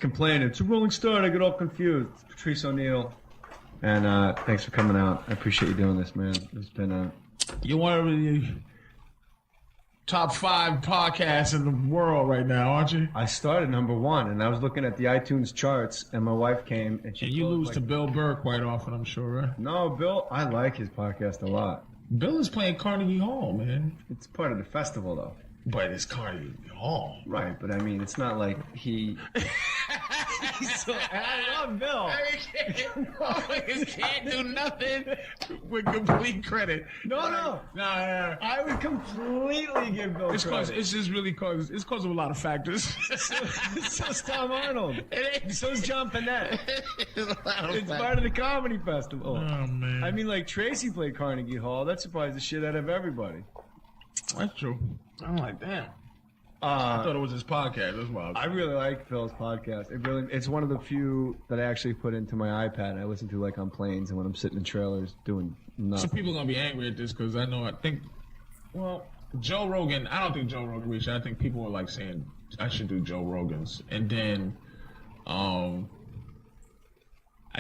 complaining. It's a rolling start. I get all confused. It's Patrice O'Neill. And thanks for coming out. I appreciate you doing this, man. It's been You're one of the top 5 podcasts in the world right now, aren't you? I started number 1, and I was looking at the iTunes charts, and my wife came, and she. And you lose to Bill Burr quite often, I'm sure, right? No, Bill. I like his podcast a lot. Bill is playing Carnegie Hall, man. It's part of the festival, though. But it's Carnegie Hall. Right, but I mean, it's not like he. I love Bill. He can't do nothing with complete credit. No. I would completely give Bill credit. It's just really cause of a lot of factors. So's Tom Arnold. So's John Panette. It's part of the comedy festival. Oh man. I mean, like Tracy played Carnegie Hall. That surprised the shit out of everybody. That's true. I'm like, damn. I thought it was his podcast. That's why I really like Phil's podcast. It's one of the few that I actually put into my iPad. I listen to like on planes and when I'm sitting in trailers doing nothing. So people are gonna be angry at this because I think Joe Rogan. I don't think Joe Rogan reached. I think people were like saying I should do Joe Rogan's, and then I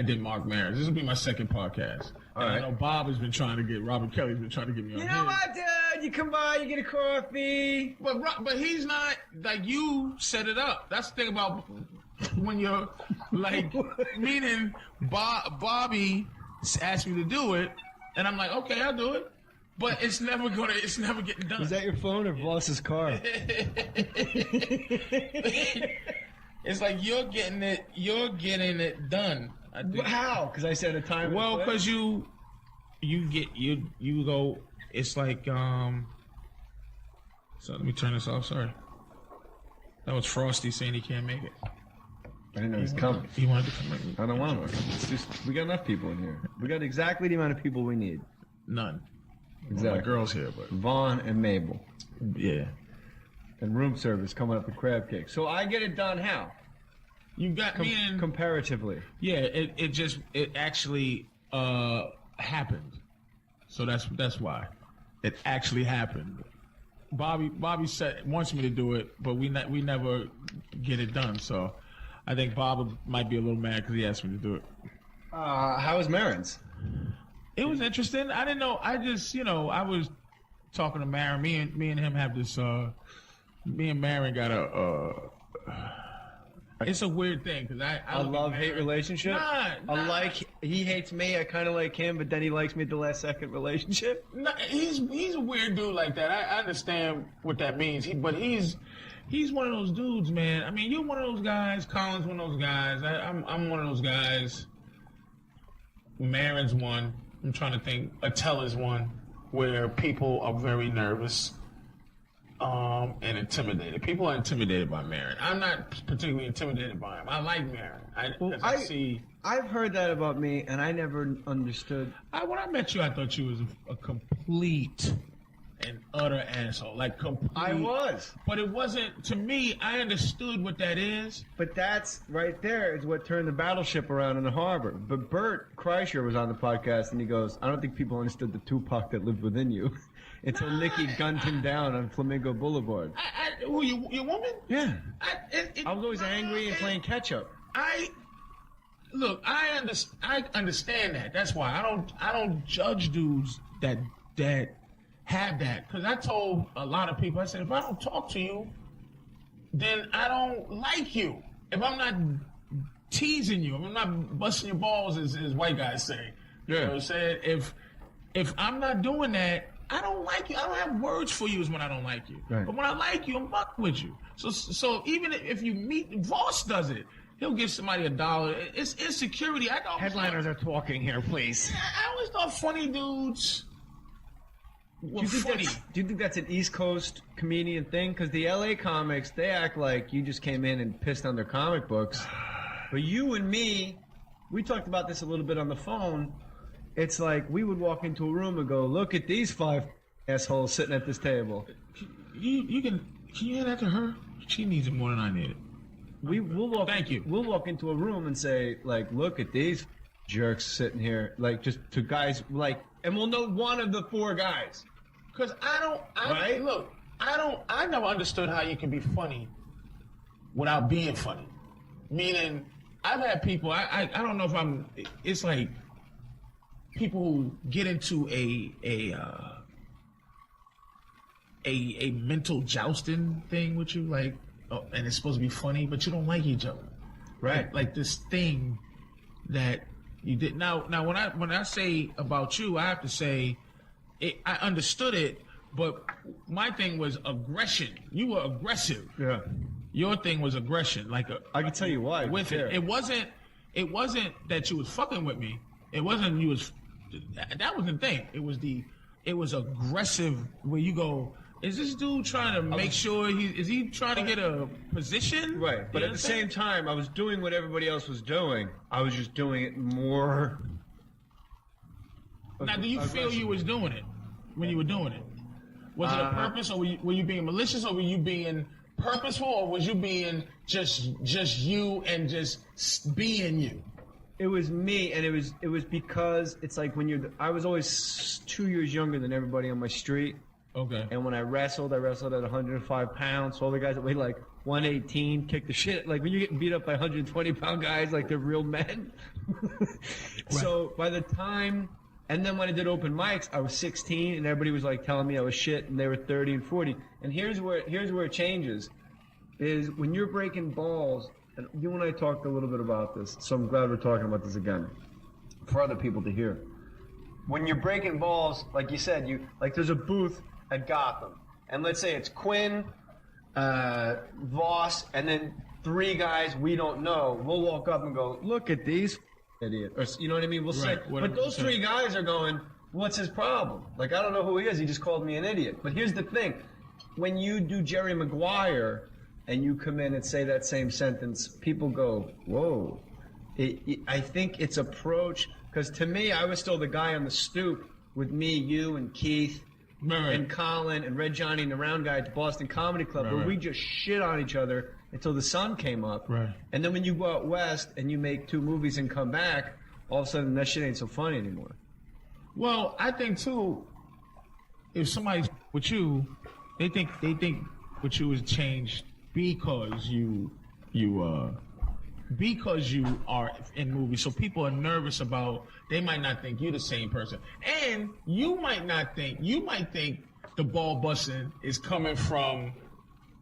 did Mark Maron. This will be my second podcast. And I know Bob has been trying to get Robert Kelly's been trying to get me on. You know what, dude? You come by, you get a coffee. But he's not like you set it up. That's the thing about when you're like meaning Bobby asked me to do it, and I'm like, okay, I'll do it. But it's never getting done. Is that your phone or Voss's car? It's like you're getting it done. How? Because I said a time. Well, because you go. It's like So let me turn this off. Sorry, that was Frosty saying he can't make it. I didn't know he was coming. He wanted to come. I don't want him. It's just we got enough people in here. We got exactly the amount of people we need. None. Exactly. Well, my girl's here, but Vaughn and Mabel. Yeah. And room service coming up with crab cake. So I get it done how? You got me in comparatively. Yeah, it actually happened. So that's why it actually happened. Bobby wants me to do it, but we never get it done. So I think Bob might be a little mad because he asked me to do it. How was Marin's? It was interesting. I didn't know. I just I was talking to Marin. Me and him have this. Me and Marin got a. It's a weird thing because I love-hate relationship. Nah. He hates me. I kind of like him, but then he likes me at the last second relationship. Nah, he's a weird dude like that. I understand what that means. But he's one of those dudes, man. I mean, you're one of those guys. Colin's one of those guys. I'm one of those guys. Marin's one. I'm trying to think. Attella's one where people are very nervous. And intimidated. People are intimidated by Marin. I'm not particularly intimidated by him. I like Marin. I've heard that about me, and I never understood. When I met you, I thought you was a complete and utter asshole. Like complete. I was. But it wasn't, to me, I understood what that is. But that's right there is what turned the battleship around in the harbor. But Bert Kreischer was on the podcast, and he goes, I don't think people understood the Tupac that lived within you. Until Nikki gunned him down on Flamingo Boulevard. Your woman? Yeah. I was always angry and playing catch-up. I understand that. That's why I don't judge dudes that have that. Because I told a lot of people, I said, if I don't talk to you, then I don't like you. If I'm not teasing you, if I'm not busting your balls, as white guys say. Yeah. You know what I'm saying? If I'm not doing that, I don't like you. I don't have words for you is when I don't like you. Right. But when I like you, I'm fucking with you. So even if you meet, Voss does it. He'll give somebody $1. It's insecurity. Headliners are talking here, please. I always thought funny dudes were funny. Do you think that's an East Coast comedian thing? Because the LA comics, they act like you just came in and pissed on their comic books. But you and me, we talked about this a little bit on the phone. It's like we would walk into a room and go, look at these 5 assholes sitting at this table. Can you hand that to her? She needs it more than I need it. We'll walk. Thank you. We'll walk into a room and say, like, look at these jerks sitting here, like, just to guys, like, and we'll know one of the 4 guys. Because I never understood how you can be funny without being funny. Meaning, I've had people. I don't know if I'm. It's like people who get into a mental jousting thing with you, like, oh, and it's supposed to be funny, but you don't like each other, Right. Like this thing that you did. Now, when I say about you, I have to say, I understood it, but my thing was aggression. You were aggressive. Yeah. Your thing was aggression, like I can tell you why. with it. It wasn't that you was fucking with me. It wasn't you was. That wasn't the thing. It was aggressive. Where you go, is this dude trying to make sure is he trying to get a position? Right. But You at the understand? same time, I was doing what everybody else was doing. I was just doing it more. Now, do you feel you was doing it when you were doing it? Was it a purpose, or were you being malicious, or were you being purposeful, or was you being just you and just being you? It was me, and it was because it's like when I was always 2 years younger than everybody on my street. Okay. And when I wrestled at 105 pounds. So all the guys that weighed like 118 kicked the shit. Like when you're getting beat up by 120-pound guys, like they're real men. So by the time, and then when I did open mics, I was 16, and everybody was like telling me I was shit, and they were 30 and 40. And here's where it changes, is when you're breaking balls. And you and I talked a little bit about this, so I'm glad we're talking about this again for other people to hear. When you're breaking balls, like you said, there's a booth at Gotham, and let's say it's Quinn, Voss, and then 3 guys we don't know. We'll walk up and go, "Look at these idiot," or you know what I mean? We'll say, Right, but whatever those you say. 3 guys are going, "What's his problem?" Like I don't know who he is. He just called me an idiot. But here's the thing: when you do Jerry Maguire. And you come in and say that same sentence, people go, whoa. I think it's approach, because to me, I was still the guy on the stoop with me, you, and Keith, Right. and Colin, and Red Johnny, and the Round Guy at the Boston Comedy Club, where Right. we just shit on each other until the sun came up. Right. And then when you go out west and you make 2 movies and come back, all of a sudden that shit ain't so funny anymore. Well, I think too, if somebody's with you, they think what you has changed because you are in movies. So people are nervous about, they might not think you're the same person. And you might think the ball busting is coming from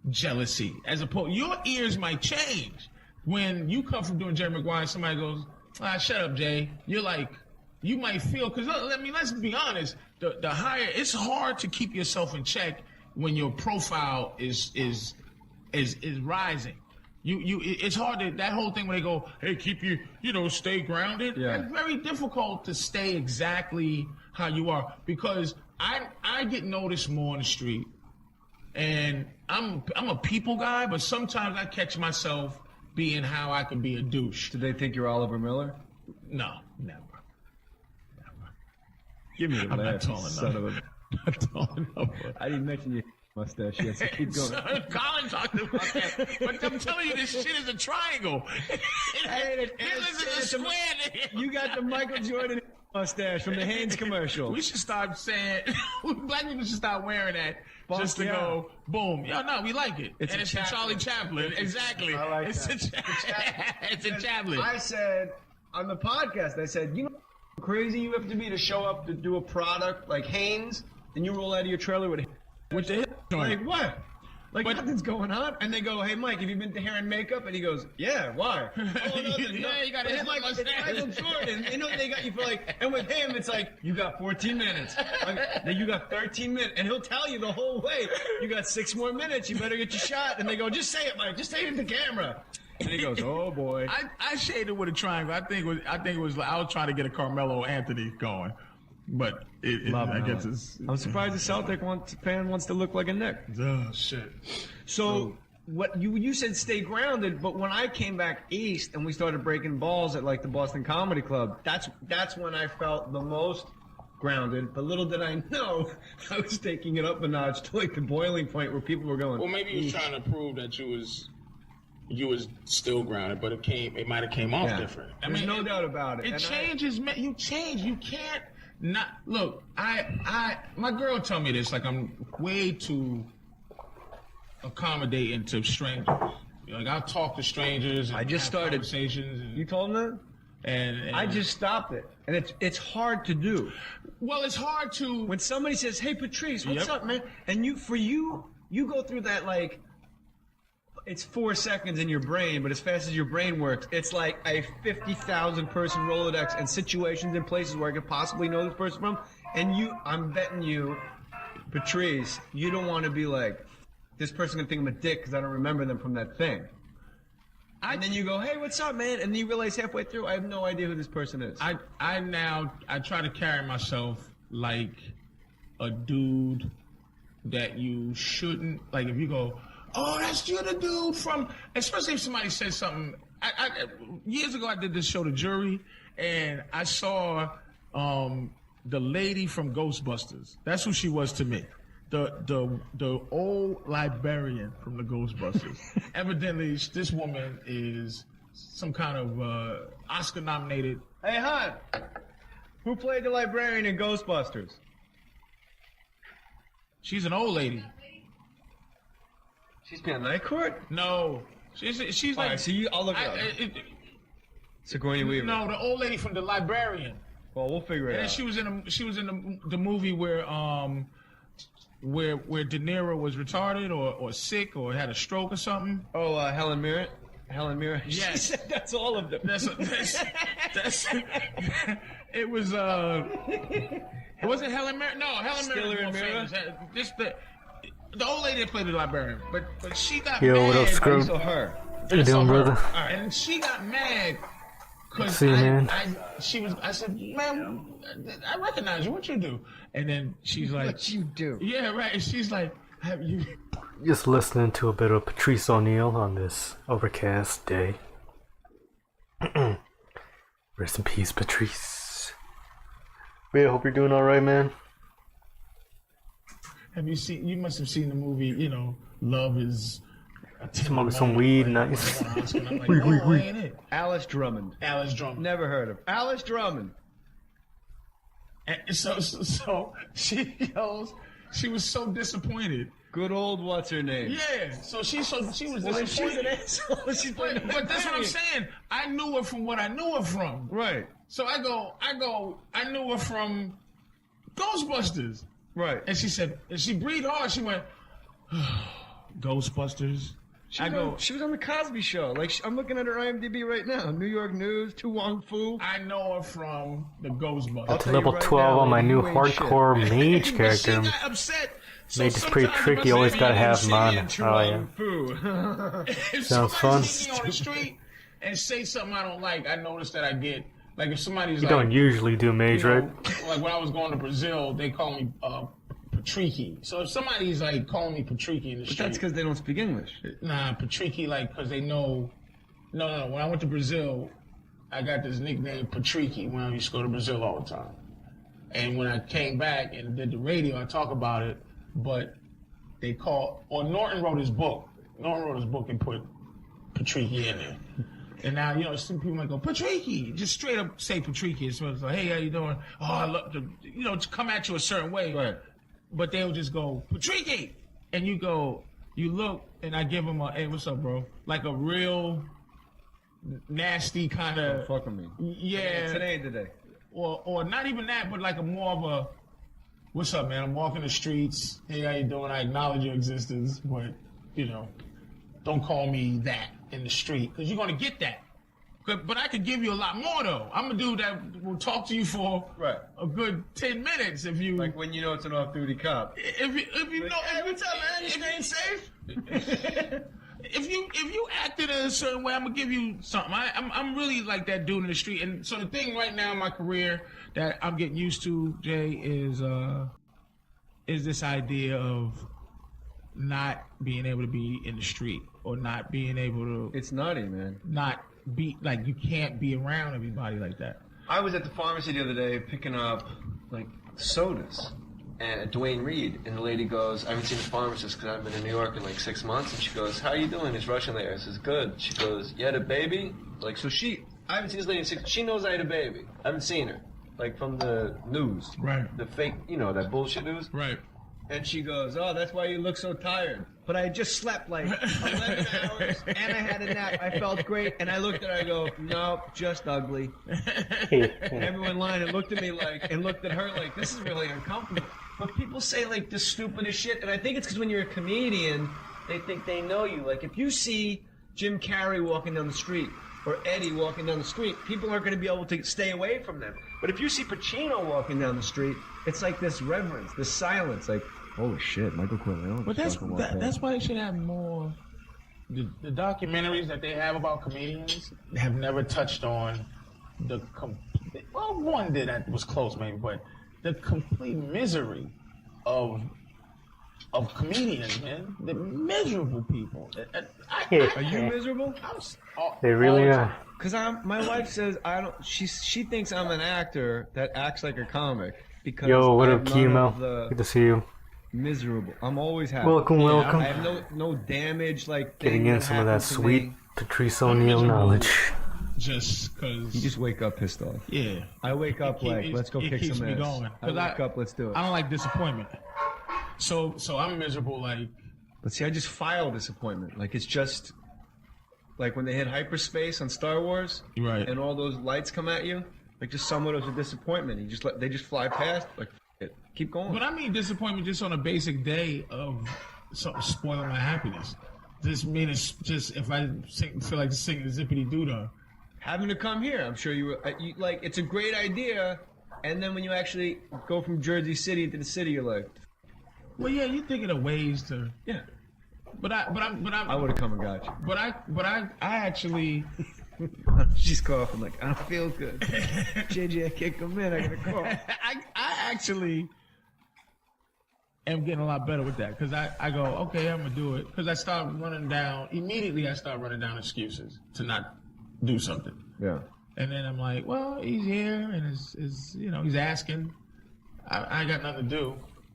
jealousy. As opposed, your ears might change. When you come from doing Jerry Maguire, somebody goes, shut up, Jay. You're like, you might feel, because let's be honest, the higher, it's hard to keep yourself in check when your profile is rising. It's hard to, that whole thing where they go, hey, keep stay grounded. Yeah. It's very difficult to stay exactly how you are, because I get noticed more on the street, and I'm a people guy, but sometimes I catch myself being how I can be a douche. Do they think you're Oliver Miller? No, never. Give me a I'm not laugh, tall son enough. of a... Not tall enough. I didn't mention your mustache yet, so keep going. Colin talked about that, but I'm telling you, this shit is a triangle. This is a square. You got the Michael Jordan mustache from the Hanes commercial. We should stop saying, black people should stop wearing that just to yeah. go, boom. No, we like it. It's and a it's a Charlie Chaplin. Exactly. I like it's that. it's a Chaplin. I said on the podcast, I said, you know how crazy you have to be to show up to do a product like Hanes, and you roll out of your trailer with the hip joint. like what? Like nothing's going on, and they go, "Hey, Mike, have you been to hair and makeup?" And he goes, "Yeah, why?" Oh, nothing. Yeah, you got a It's hip like it's mustache. Michael Jordan. You know they got you for like, and with him, it's like you got 14 minutes. Then you got 13 minutes, and he'll tell you the whole way. You got 6 more minutes. You better get your shot. And they go, "Just say it, Mike. Just say it to the camera." And he goes, "Oh boy." I shaded with a triangle. I think it was like I was trying to get a Carmelo Anthony going, but I guess it's. I'm surprised the Celtic fan wants to look like a Knick. Oh shit. So what you said, stay grounded, but when I came back east and we started breaking balls at like the Boston Comedy Club, that's when I felt the most grounded. But little did I know, I was taking it up a notch to like the boiling point where people were going. Well, maybe he was trying to prove that you was still grounded, but it might have came off different. There's no doubt about it. It And changes, man. You change. You can't not look. My girl told me this. Like I'm way too accommodating to strangers. Like I'll talk to strangers. And I just have started conversations. You told him that? And I just stopped it, and it's hard to do. Well, it's hard to When somebody says, "Hey, Patrice, what's Yep. up, man?" and you go through that like. It's 4 seconds in your brain, but as fast as your brain works, it's like a 50,000 person Rolodex and situations and places where I could possibly know this person from. And I'm betting you, Patrice, you don't want to be like, this person can think I'm a dick because I don't remember them from that thing. And then you go, "Hey, what's up, man?" And then you realize halfway through, I have no idea who this person is. I try to carry myself like a dude that you shouldn't, like if you go, "Oh, that's you the dude from," especially if somebody says something. Years ago I did this show, The Jury, and I saw the lady from Ghostbusters. That's who she was to me. The old librarian from the Ghostbusters. Evidently, this woman is some kind of Oscar-nominated. Hey, hon, who played the librarian in Ghostbusters? She's an old lady. She's been on Night Court? No, she's All like. right, so I'll look it up. Sigourney Weaver. No, the old lady from The Librarian. Well, we'll figure it And out. she was in the movie where De Niro was retarded or sick or had a stroke or something. Oh, Helen Mirren? Helen Mirren? Yes. She said that's all of them. That's it was it wasn't Helen Mirren. No, Helen Mirren Stiller was more and Mira? famous. Just the old lady that played the librarian, but she got Yo, mad. what up, Scrub? So her. How you doing, brother? And she got mad because See you, man. I said, "Man, I recognize you. What you do?" And then she's like, What you do? "Yeah, right." And she's like, "Have you?" Just listening to a bit of Patrice O'Neal on this overcast day. Rest in peace, Patrice. Yeah, hope you're doing alright, man. Have you seen? You must have seen the movie. You know, Love Is. Smoking some weed, nice. And I'm like, "Oh, ain't it?" Alice Drummond. Alice Drummond. Never heard of Alice Drummond. And so she goes. She was so disappointed. Good old what's her name? Yeah. So she was Well, then she's an disappointed. asshole. She's playing the But that's what I'm librarian. saying. I knew her from what I knew her from. Right. So I knew her from Ghostbusters. Right. And she said, and she breathed hard. She went, Ghostbusters. She was on the Cosby Show. Like I'm looking at her IMDb right now. New York News, Tu Wong Fu. I know her from the Ghostbusters. I'll To tell you level right 12 now, on my you new ain't hardcore mage But she character. got upset. So Mage is pretty sometimes tricky, if you always I gotta have see him on. me in Tu Oh, yeah. Wong Fu. If Sounds somebody fun. see me on the street and say something I don't like, I notice that I get, like if somebody's You like, don't usually do mage, you know, right? like when I was going to Brazil, they call me Patricky. So if somebody's like calling me Patricky in the But street, that's because they don't speak English. nah, Patricky, like, because they know. No. When I went to Brazil, I got this nickname Patricky when I used to go to Brazil all the time. And when I came back and did the radio, I talk about it, but they Norton wrote his book. Norton wrote his book and put Patricky in there. And now, you know, some people might go, Patricky, just straight up say Patricky. So it's like, "Hey, how you doing?" Oh, I love to, you know, to come at you a certain way. Right. But they'll just go, Patricky! And you go, you look, and I give them a, "Hey, what's up, bro?" Like a real nasty kind of, Fuck with me. yeah. Today ain't the day. Or not even that, but like a more of a, "What's up, man? I'm walking the streets. Hey, how you doing? I acknowledge your existence, but, you know, don't call me that in the street, because you're going to get that." But I could give you a lot more, though. I'm a dude that will talk to you for Right. a good 10 minutes if you... Like when you know it's an off-duty cop. If you know, "Hey, what's up, man? You staying safe?" if you acted a certain way, I'm gonna give you something. I'm really like that dude in the street. And so the thing right now in my career that I'm getting used to, Jay, is this idea of not being able to be in the street or not being able to It's nutty, man. not be like, you can't be around everybody like that. I was at the pharmacy the other day picking up like sodas, and at Dwayne Reed, and the lady goes, "I haven't seen a pharmacist because I've been in New York in like 6 months," and she goes, "How you doing?" This Russian lady. I says, "Good." She goes, "You had a baby?" Like, so I haven't seen this lady in 6. She knows I had a baby. I haven't seen her, like from the news, Right. the fake, you know, that bullshit news. Right. And she goes, "Oh, that's why you look so tired." But I had just slept like 11 hours, and I had a nap. I felt great, and I looked at her. I go, "Nope, just ugly." And everyone in line and looked at me like, and looked at her like, "This is really uncomfortable." But people say like the stupidest shit, and I think it's because when you're a comedian, they think they know you. Like if you see Jim Carrey walking down the street or Eddie walking down the street, people aren't going to be able to stay away from them. But if you see Pacino walking down the street, it's like this reverence, this silence, like, "Holy shit, Michael Corleone." But that's why they should have more. The documentaries that they have about comedians have never touched on well, one did that was close maybe, but the complete misery of comedians, man. The miserable people. Are you miserable? They really are. Because my wife says I don't. She thinks I'm an actor that acts like a comic. Because Yo, what I up, have none of Chemo? the Good to see you. miserable. I'm always happy. Welcome, welcome. I have no damage like Getting thing in some of that happened to sweet me. Patrice O'Neal knowledge. Just because. You just wake up pissed off. Yeah. I wake up let's go kick keeps some me ass. going. I wake up, let's do it. I don't like disappointment. So I'm miserable. Like, But see, I just file disappointment. Like it's just like when they hit hyperspace on Star Wars, Right. And all those lights come at you. Like just somewhat of a disappointment. They just fly past. Like it. Keep going. but I mean disappointment just on a basic day of something spoiling my happiness. This mean it's just if I feel like singing the Zippity Doo Dah. Having to come here, I'm sure you like. It's a great idea, and then when you actually go from Jersey City to the city, you're like, Well, yeah, you're thinking of ways to. yeah, I I would have come and got you. But I actually. She's coughing like I feel good. JJ, I can't come in. I gotta cough. I actually am getting a lot better with that because I go, okay, I'm gonna do it because I start running down excuses to not do something, Yeah. and then I'm like, well, he's here and is he's asking, I got nothing to do,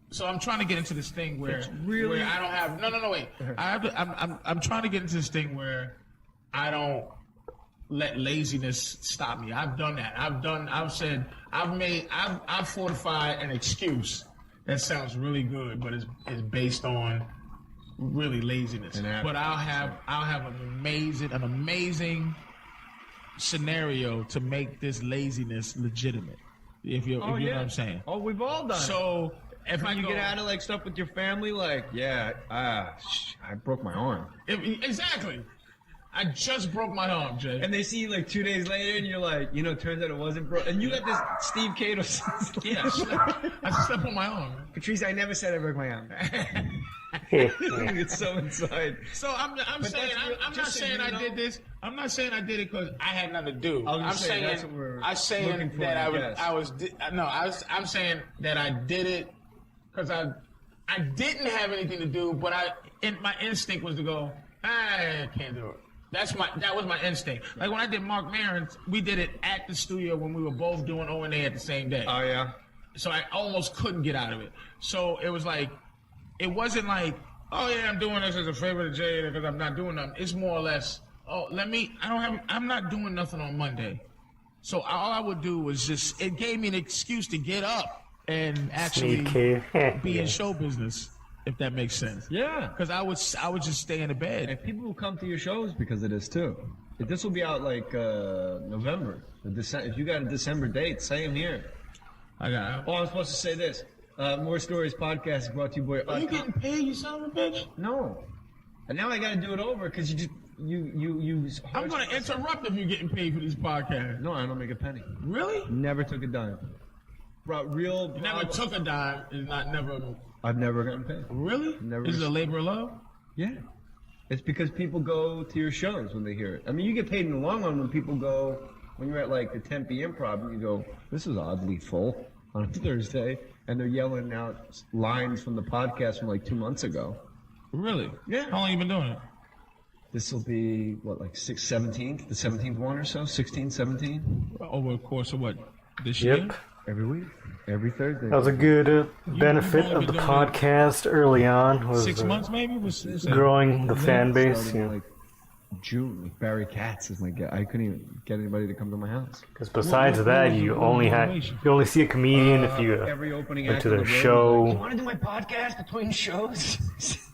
so I'm trying to get into this thing where really- where I don't have no wait, I'm trying to get into this thing where I don't let laziness stop me. I've done that. I've fortified an excuse that sounds really good, but it's based on really laziness. But I'll have an amazing scenario to make this laziness legitimate. If you know what I'm saying. Oh, we've all done it. So if I You go, get out of like stuff with your family, like, I broke my arm. exactly. I just broke my arm, Jay. And they see you like 2 days later, and you're like, turns out it wasn't broke. And you got this Steve Cato. Yeah, I slept on my arm. Man. Patrice, I never said I broke my arm. It's so inside. So I'm saying I'm not saying I did this. I'm not saying I did it because I had nothing to do. I'm saying that's what we're I'm saying looking for, that I I'm saying that I did it because I didn't have anything to do, but my instinct was to go, I can't do it. That was my instinct. Like when I did Mark Maron's, we did it at the studio when we were both doing O&A at the same day. Oh, yeah? So I almost couldn't get out of it. So it was like, it wasn't like, oh yeah, I'm doing this as a favor to Jay because I'm not doing nothing. It's more or less, I'm not doing nothing on Monday. So all I would do was it gave me an excuse to get up and actually be in show business, if that makes sense. Yeah. Because I would just stay in the bed. And people will come to your shows because of this, too. This will be out like November. If you got a December date, same here. I got. Oh, I'm supposed to say this. More Stories podcast is brought to you by. Are you getting paid, you son of a bitch? No. And now I got to do it over because you. I'm going to interrupt if you're getting paid for these podcasts. No, I don't make a penny. Really? Never took a dime. Brought real. Never took a dime is not never. I've never gotten paid. Really? Never. Is it a labor of love? Yeah. It's because people go to your shows when they hear it. I mean, you get paid in the long run when people go, when you're at like the Tempe Improv and you go, this is oddly full on a Thursday, and they're yelling out lines from the podcast from like 2 months ago. Really? Yeah. How long you been doing it? This will be, what, like 17th? The 17th one or so? 16, 17? Over the course of what? This Yep. year? Every week. Every Thursday. That was a good benefit only of been the doing podcast early on. Was 6 months maybe? Was growing the fan base. Starting, Yeah. like, June. Like Barry Katz is my guest. I couldn't even get anybody to come to my house. Because besides What that, was you the only see a comedian if you Every opening went act to on their the road show. was like, you want to do my podcast between shows?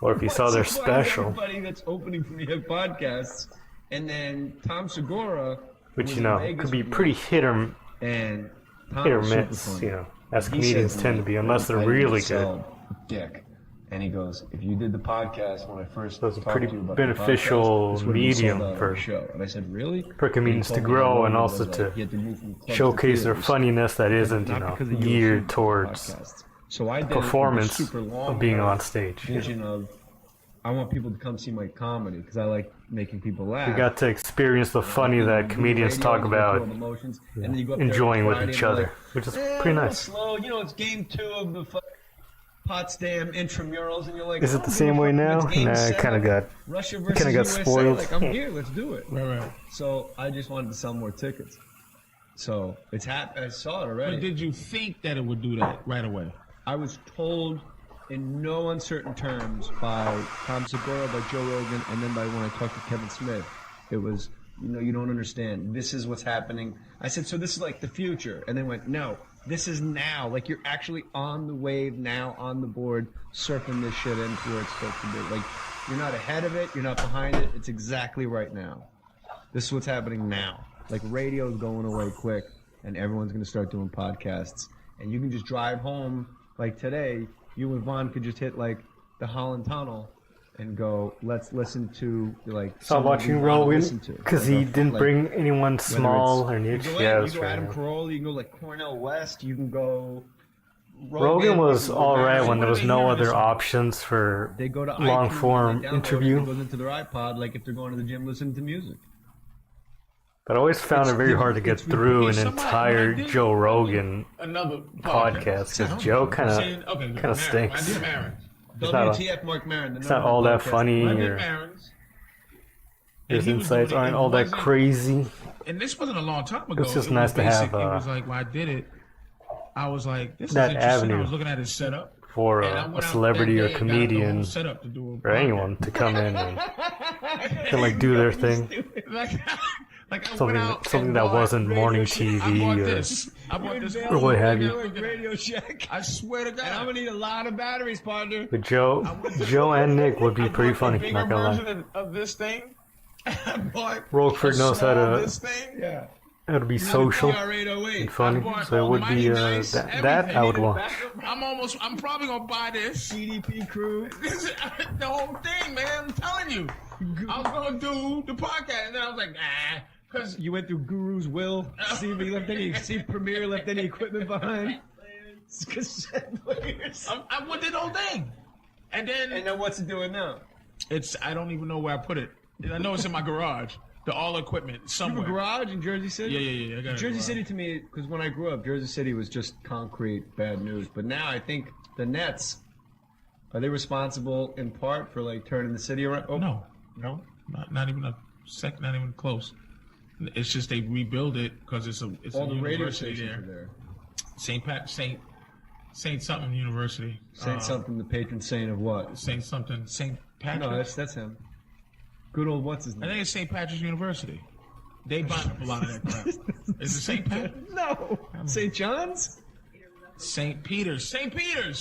Or if you saw their special. Everybody that's opening for me at podcasts, and then Tom Segura, Which, was you know, in Vegas could be with me, pretty hit or and Tom or was super miss, funny. you know, as He comedians said tend to be, unless they're I really good. sell Dick. And he goes, if you did the podcast when I first So it's a talked pretty to you about beneficial the podcast, this would've been sold medium out on for- the show. And I said, really? for comedians And he to told me how grow long and it also was, to he had to move from clubs to showcase their theaters. funniness that isn't, you Not know, because of UFC, geared because of towards podcasts. So I did it with a performance super long of being term on stage. vision of, I want people to come see my comedy because I like making people laugh. You got to experience the funny You that do comedians radio, talk you go through about all the motions, and then you go up there enjoying with Friday each and other, like, which is a pretty little nice. slow, you know, it's game 2 of the Potsdam intramurals, and you're like, Is I it the don't same give a way fuck if now? it's game Nah, it 7, kind of got Russia kinda versus got USA. spoiled. Like, I'm here, let's do it. Right. So I just wanted to sell more tickets. So it's happened. I saw it already. But did you think that it would do that right away? I was told in no uncertain terms by Tom Segura, by Joe Rogan, and then by when I talked to Kevin Smith. It was, you don't understand. This is what's happening. I said, so this is like the future. And they went, no, this is now. Like you're actually on the wave now, on the board, surfing this shit into where it's supposed to be. Like you're not ahead of it. You're not behind it. It's exactly right now. This is what's happening now. Like radio's going away quick, and everyone's going to start doing podcasts. And you can just drive home, like today, you and Vaughn could just hit like the Holland Tunnel and go, let's listen to like. Saw someone watching we wanna Rogan listen to. because Like he a- didn't like, bring anyone whether small or it's- niche. You go, Yeah, you that's go Adam right. Carolla, you can go like Cornell West, you can go. Rogan was you can go all right Barry. when there was What are no they other hearing? options for They go to long iTunes, form they download interview. It, it goes into their iPod, like if they're going to the gym listening to music. But I always found it very hard to get through an Somebody- entire I did- Joe Rogan Another podcast because Joe kind Saying- of okay, kinda stinks. I did Marin. It's not- WTF Mark Maron. it's not all that funny I did or Marin's. his And he was insights doing it, aren't it all that wasn't- crazy. And this wasn't a long time ago. It's just It nice was to have, basic. It was like when I did it, I was like, this that is interesting. avenue I was looking at his setup. For and I a went out celebrity that or day and got the whole comedian setup to do a or podcast. anyone to come in and to like do their thing. Like I Something- went out something and that bought wasn't Radio morning Shack. TV I bought or- this. I bought this. or what have you. Radio Shack. I swear to God. And I'm gonna need a lot of batteries, partner. But Joe and Nick would be I pretty bought funny. the Not bigger gonna lie. version of this thing. I bought Roquefort a knows how small to- this thing. Yeah. It would be social TR-808. and funny. bought So it would be Mighty Nice, that I would watch. I'm probably gonna buy this. CDP crew. This is the whole thing, man. I'm telling you. I was gonna do the podcast, and then I was like, because You went through Guru's will. See if he left any. See if Premier left any equipment behind. Cassette players. I did the whole thing, and then And now what's it doing now? I don't even know where I put it. I know it's in my garage. The all equipment You have somewhere. a garage in Jersey City? Yeah. I got a Jersey garage. City to me, because when I grew up, Jersey City was just concrete bad news. But now I think the Nets, are they responsible in part for like turning the city around? Oh, No, no. not even a second. Not even close. It's just they rebuild it because it's All a the radio university stations there. are there. Saint something University. Saint something, the patron saint of what? Saint something. Saint Patrick. No, that's him. Good old what's his I name? think it's St. Patrick's University. They buy up a lot of that crap. Is it St. Patrick? No, St. John's. St. Peter's. St. Peter's.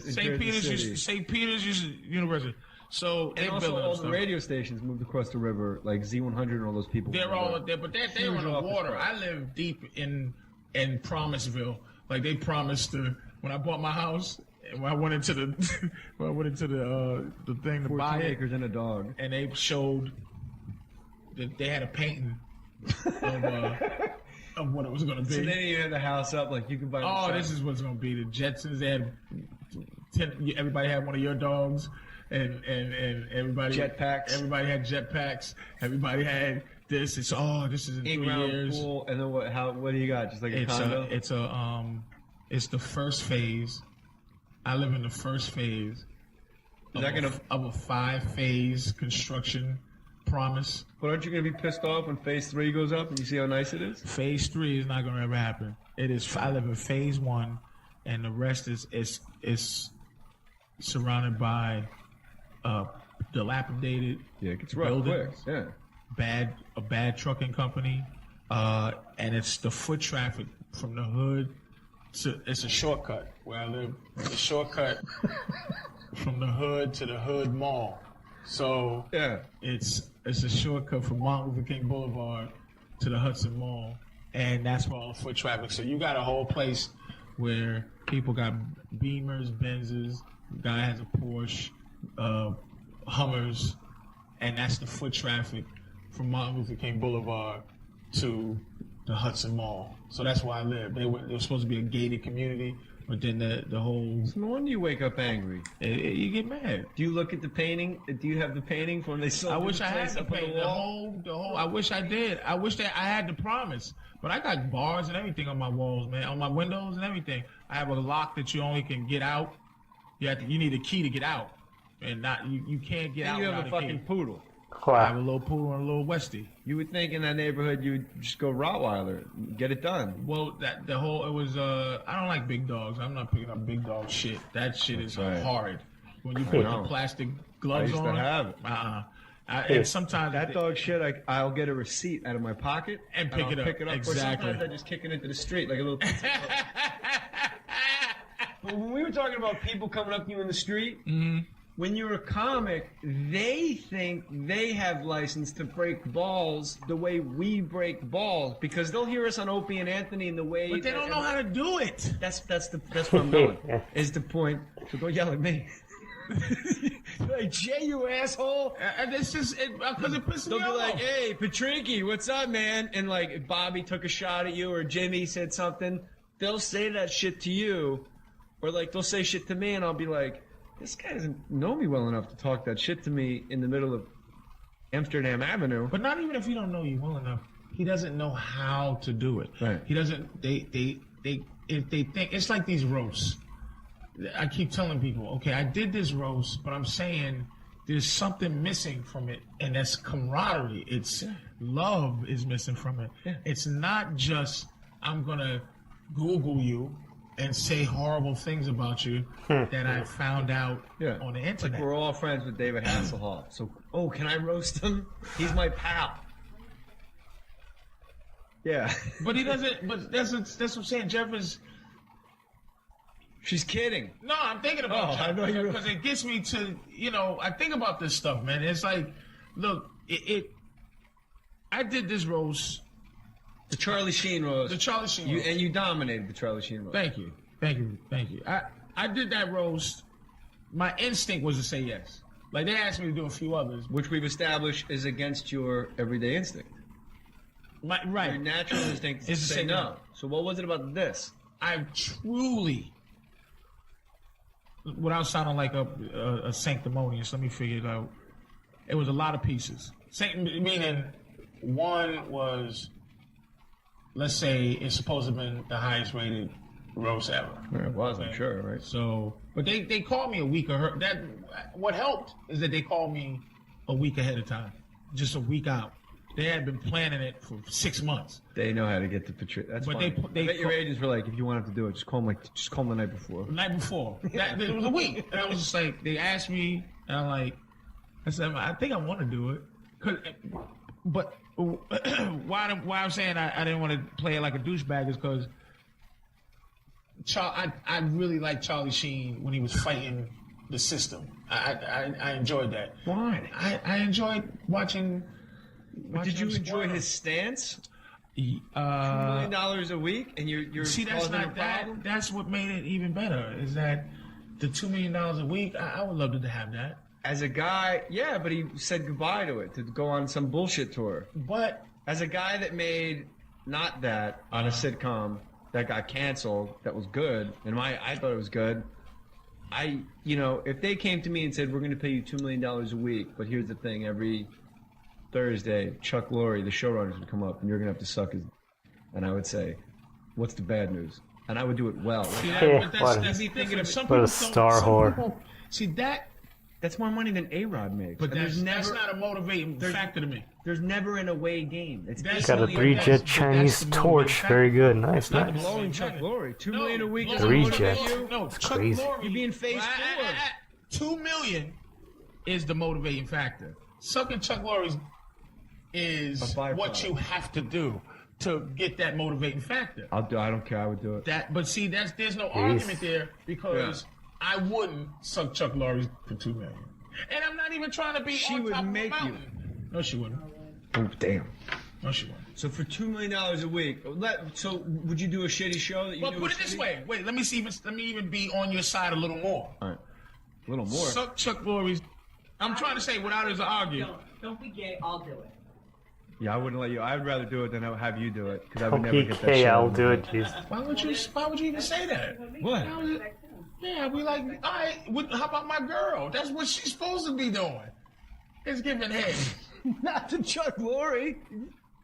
in St. Jersey Peter's. City. St. Peter's University. So they And also building all stuff. the radio stations moved across the river, like Z100 and all those people. They're were all there. up there, but they're Huge on the office water. park. I live deep in Promiseville. Like they promised to when I bought my house. And when I went into the the thing to 14 buy it, acres and a dog. and they showed that they had a painting of what it was going to be. So then you had the house up, like you could buy. Oh, this is what's gonna be the Jetsons. They had everybody had one of your dogs, and everybody Jetpacks. Everybody had jetpacks. Everybody had this. It's this is in 3 in-ground years. pool, and then what? What do you got? Just like a condo? It's the first phase. I live in the first phase. Is that gonna? of a 5-phase construction promise? But aren't you gonna be pissed off when Phase 3 goes up and you see how nice it is? Phase 3 is not gonna ever happen. It is. I live in phase 1, and the rest is surrounded by dilapidated. Yeah, it gets rough building. quick. Yeah. A bad trucking company, and it's the foot traffic from the hood. It's a shortcut where I live. It's a shortcut from the hood to the Hood Mall. So Yeah. it's a shortcut from Martin Luther King Boulevard to the Hudson Mall, and that's where all the foot traffic. So you got a whole place where people got Beamers, Benzes, guy has a Porsche, Hummers, and that's the foot traffic from Martin Luther King Boulevard to the Hudson Mall. So that's where I live. They were supposed to be a gated community, but then the whole No wonder you wake up angry. you get mad. Do you look at the painting? Do you have the painting from when they sold I wish the I had place the up on paint. the wall? The whole. I wish I did. I wish that I had the promise. But I got bars and everything on my walls, man, on my windows and everything. I have a lock that you only can get out. You need a key to get out, and you can't get out. And you have a without fucking key. poodle. I have a Wow. little poodle and a little Westie. You would think in that neighborhood you would just go Rottweiler, get it done. Well, it was. I don't like big dogs. I'm not picking up big dog shit. That shit is That's right. horrid. When you put the know. plastic I gloves used on. to have it. And sometimes That dog shit, I'll get a receipt out of my pocket And pick I'll it up. Pick it up. Exactly. Or sometimes I just kick it into the street like a little pizza. But when we were talking about people coming up to you in the street, when you're a comic, they think they have license to break balls the way we break balls because they'll hear us on Opie and Anthony and the way. But they don't know how to do it. That's where I'm going. Is the point? So don't yell at me. Like Jay, you asshole. And it's just because it pisses They'll me be off. like, "Hey, Patrinky, what's up, man?" And like, if Bobby took a shot at you or Jimmy said something, they'll say that shit to you, or like they'll say shit to me, and I'll be like, "This guy doesn't know me well enough to talk that shit to me in the middle of Amsterdam Avenue." But not even if he don't know you well enough, he doesn't know how to do it. Right. He doesn't. If they think it's like these roasts. I keep telling people, okay, I did this roast, but I'm saying there's something missing from it, and that's camaraderie. It's love is missing from it. Yeah. It's not just I'm gonna Google you and say horrible things about you that I found out Yeah. on the internet. We're all friends with David Hasselhoff, so can I roast him? He's my pal. Yeah. But he doesn't. But that's what I'm saying. Jeff is. She's kidding. No, I'm thinking about I know you were- because it gets me to, I think about this stuff, man. It's like, look, I did this roast, The Charlie Sheen roast. the Charlie Sheen roast. You dominated the Charlie Sheen roast. Thank you. I did that roast. My instinct was to say yes. Like they asked me to do a few others. Which we've established is against your everyday instinct. Your Right. natural instinct is Is to to say say no. no. So what was it about this? I truly, without sounding like a sanctimonious, let me figure it out. It was a lot of pieces. Meaning, one was, let's say, it's supposed to have been the highest rated roast ever. It was, I'm sure, right? So, but they called me a week ahead. What helped is that they called me a week ahead of time, just a week out. They had been planning it for 6 months. They know how to get to Patricia. That's But fine. they I bet your call- agents were like, if you want him to do it, just call him the night before. The night before. It was a week. And I was just like, they asked me, and I said, I think I want to do it. But why I'm saying I didn't want to play it like a douchebag is because I really liked Charlie Sheen when he was fighting the system. I enjoyed that. Why? I enjoyed watching. Did you him enjoy squirm. his stance? $2 $2 million a week, and you're See, that's causing not a that. problem? That's what made it even better. Is that the $2 million a week? I would love to have that. As a guy, yeah, but he said goodbye to it to go on some bullshit tour. But As a guy that made not that on a sitcom that got canceled, that was good, and I thought it was good. If they came to me and said, we're going to pay you $2 million a week, but here's the thing, every Thursday, Chuck Lorre, the showrunners, would come up, and you're going to have to suck his. And I would say, what's the bad news? And I would do it well. see, What a- that's the thing. Some what a people star don't, some whore. people- See that, That's more money than A-Rod makes. but And that's not a motivating factor to me. There's never an away game. It's That's Got a only- 3-jet that's- Chinese that's the torch. motivating Very factor. good. Nice, Not the nice. blowing motivating Chuck factor. Lorre. $2 million a week blowing doesn't Three-jet. motivate you. No, Chuck crazy. Lorre. You'd be in phase 4. $2 million is the motivating factor. Sucking Chuck Lorre's is A byproduct. what you have to do to get that motivating factor. I'll do. I don't care. I would do it. But see, there's no argument there because I wouldn't suck Chuck Lorre's for $2 million, and I'm not even trying to be She on would top of a make you. mountain. No, she wouldn't. Oh damn. No, she wouldn't. So for $2 million a week, so would you do a shitty show that you? But knew put was it this shitty? way. Wait, let me even be on your side a little more. All right. A little more. Suck Chuck Lorre's. I'm trying to say without us argue. Don't be gay. I'll do it. Yeah, I wouldn't let you. I'd rather do it than have you do it because I would never get that Okay, shit. I'll do it. Jeez. Why would you even say that? What? Yeah, we like, all right, how about my girl? That's what she's supposed to be doing. It's giving head. Not to Chuck Lorre.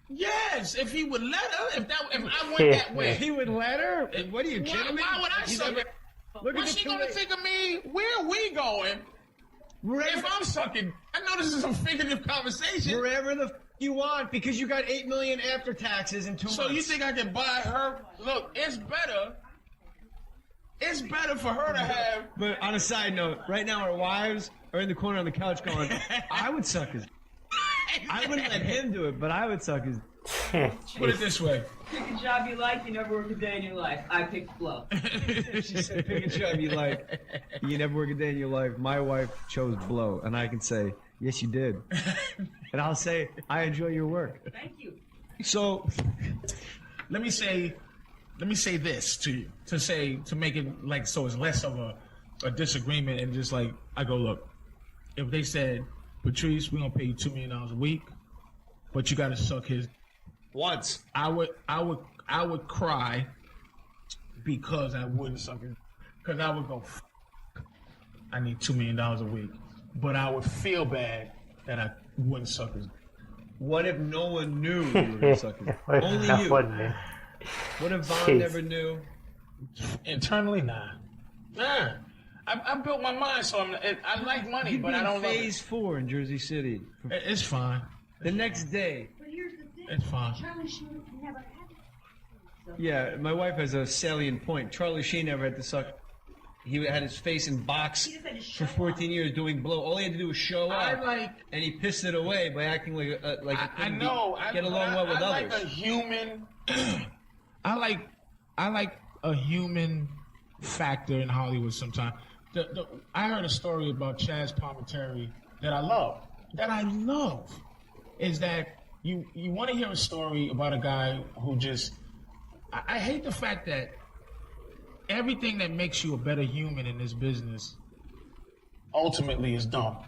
Yes, if he would let her, if I went Yeah. that way. He would let her. What are you Why, kidding me? why would I He's suck like, it? Look at What's the she gonna two- think of me? Where are we going? Wherever, If I'm sucking, I know this is a figurative conversation. wherever the you want because you got $8 million after taxes in 2 months. So you think I can buy her? Look, it's better. It's better for her to have. But on a side note, right now our wives are in the corner on the couch going, "I would suck his." I wouldn't let him do it, but I would suck his. Put it this way. Pick a job you like. You never work a day in your life. I picked blow. She said, "Pick a job you like. You never work a day in your life." My wife chose blow, and I can say, "Yes, you did," and I'll say, "I enjoy your work." Thank you. So, Let me say this to you to make it like so it's less of a disagreement and just like I go, look, if they said, Patrice, we're gonna pay you $2 million a week, but you gotta suck his, once I would cry because I wouldn't suck his, because I would go, I need $2 million a week, but I would feel bad that I wouldn't suck his. what if no one knew you were gonna suck his? Only That you. wasn't it. What if Vaughn Jeez. never knew? Internally, nah. I built my mind, so I like money, You'd but be I in don't love it. phase 4 in Jersey City. It's fine. The next day, But here's the thing. It's fine. Charlie Sheen never had it. yeah, my wife has a salient point. Charlie Sheen never had to suck. He had his face in box He just had to for show 14 years doing blow. All he had to do was show I up, like. and he pissed it away by acting like he I couldn't know. get along well with I others. like a human. I like a human factor in Hollywood. Sometimes I heard a story about Chaz Palminteri that I love. Is that you want to hear a story about a guy who just. I hate the fact that everything that makes you a better human in this business ultimately is dumb.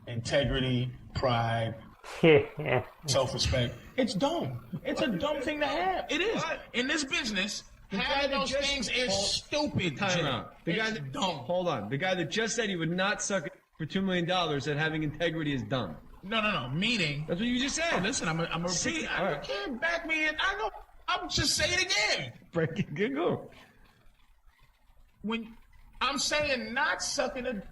Integrity, pride, self-respect. It's dumb. It's a dumb thing to have. It is. In this business, having that those just- things is Hold- stupid. Time Jim. out. The guy It's that, dumb. hold on. The guy that just said he would not suck it for $2 million said having integrity is dumb. No. Meaning, That's what you just said. listen, I'm a See, I all right. can't back me in. I know. I'm just saying it again. Break it, good go. When I'm saying not sucking a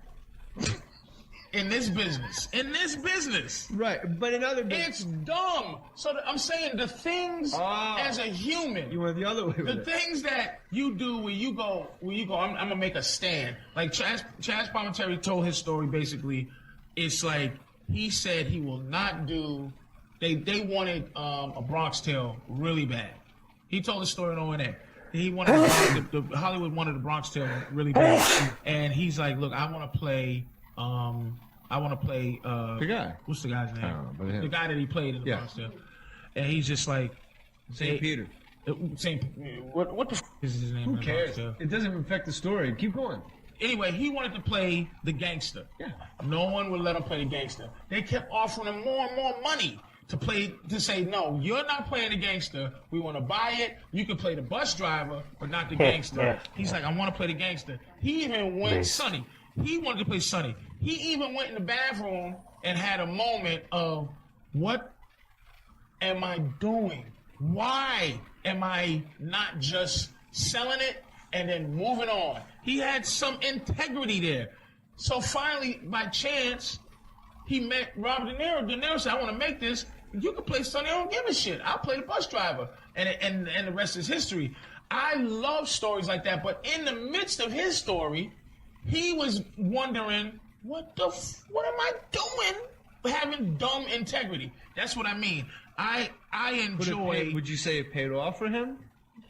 in this business. Right, but in other It's dumb. So I'm saying the things Oh. as a human, you went the other way with the it. things that you do when you go, I'm gonna make a stand. Like Chaz Palminteri told his story basically. It's like he said he will not do. They wanted a Bronx Tale really bad. He told the story on O&A. He wanted the Hollywood wanted the Bronx Tale really bad, and he's like, look, I want to play. The guy. What's the guy's name? I don't know, but him. The guy that he played in the Yeah. Bronx Tale. And he's just like St. Peter. Saint. What the f- is his name? Who in the cares? Bronx Tale? It doesn't affect the story. Keep going. Anyway, he wanted to play the gangster. Yeah. No one would let him play the gangster. They kept offering him more and more money to say, no, you're not playing the gangster. We want to buy it. You can play the bus driver, but not the gangster. He's like, I want to play the gangster. He even went Nice. Sonny. He wanted to play Sonny. He even went in the bathroom and had a moment of, what am I doing? Why am I not just selling it and then moving on? He had some integrity there. So finally, by chance, he met Robert De Niro. De Niro said, I want to make this. You can play Sonny. I don't give a shit. I'll play the bus driver. And the rest is history. I love stories like that. But in the midst of his story, he was wondering, what am I doing? Having dumb integrity. That's what I mean. I enjoy. Would you say it paid off for him?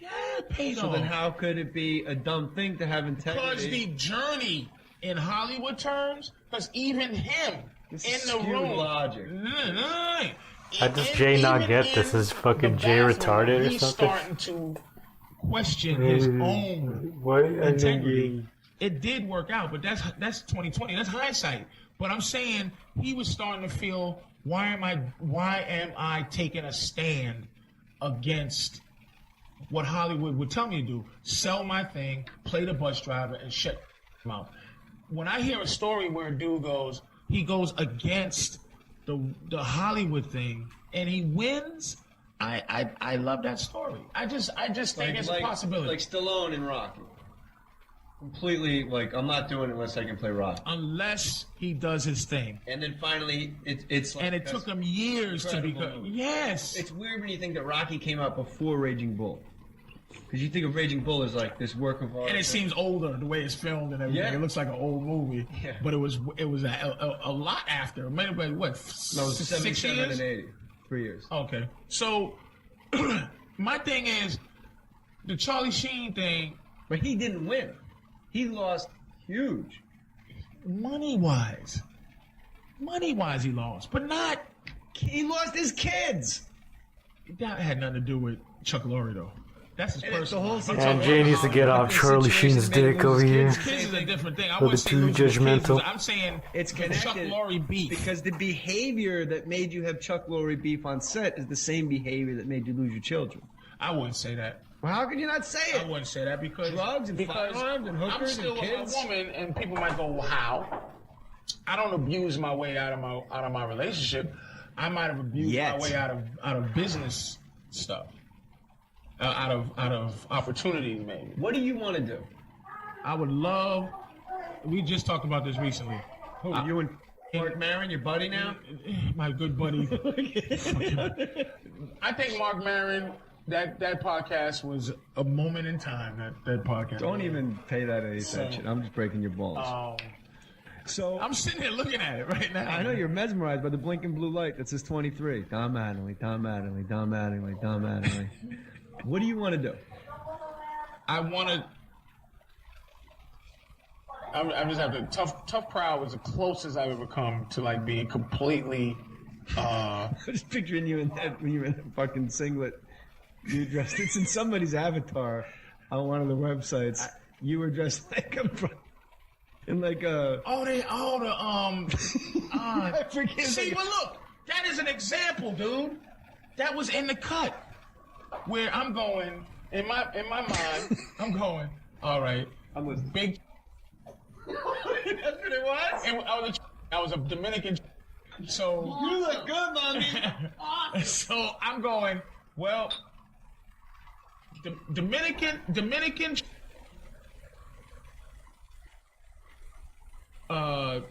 Yeah, it paid So off. then how could it be a dumb thing to have integrity? Because the journey in Hollywood terms, because even him This in is the skewed room. logic. No. How does Jay not Even get this? in Is fucking the Jay bathroom, retarded or he's something? starting to question his own What? integrity. It did work out, but that's 2020. That's hindsight. But I'm saying he was starting to feel, why am I taking a stand against what Hollywood would tell me to do? Sell my thing, play the bus driver, and shut him out. When I hear a story where a dude goes against the Hollywood thing and he wins, I love that story. I just think it's a possibility. Like Stallone in Rocky. Completely, like, I'm not doing it unless I can play Rocky. Unless he does his thing. And then finally, it's like... And it took him years to incredible become. movie. Yes. It's weird when you think that Rocky came out before Raging Bull. Because you think of Raging Bull as like this work of art. And it seems older the way it's filmed and everything. Yeah. It looks like an old movie. Yeah. But it was a lot after. Maybe what? No, it was 6 77 years? and 80. 3 years. Okay. So my thing is the Charlie Sheen thing, But he didn't win. He lost huge. money wise he lost. But not He lost his kids. that had nothing to do with Chuck Lorre though. That's his And it's personal the whole life. situation- And Jay needs to get off Charlie Sheen's dick over here. Kids is a different thing. I With wouldn't the say too lose with kids. judgmental. I'm saying It's the connected Chuck Lorre beef. because the behavior that made you have Chuck Lorre beef on set is the same behavior that made you lose your children. I wouldn't say that. Well, how can you not say I it? wouldn't say that because Drugs and because firearms and I'm hookers still and kids. a woman, and people might go, well, "How?" I don't abuse my way out of my relationship. I might have abused Yet. my way out of business stuff, out of opportunities maybe. What do you want to do? I would love. We just talked about this recently. Who, you and Mark Maron, your buddy now? My good buddy. I think Mark Maron. That podcast was a moment in time. That podcast. Don't even pay that any attention. I'm just breaking your balls. So I'm sitting here looking at it right now. I know you're mesmerized by the blinking blue light that says 23. Don Mattingly, Don Mattingly, Don Mattingly, Don Mattingly. What do you want to do? I want to. I just have to. Tough Crowd was the closest I've ever come to like being completely. I'm just picturing you in that when you're in that fucking singlet. You dressed. It's in somebody's avatar on one of the websites. You were dressed like in like a. I forget. See, well, look, that is an example, dude. That was in the cut. Where I'm going in my mind, I'm going. All right, I'm with. big. That's what it was. And I was a Dominican. So You look good, mommy. so I'm going. Well, Dominican. That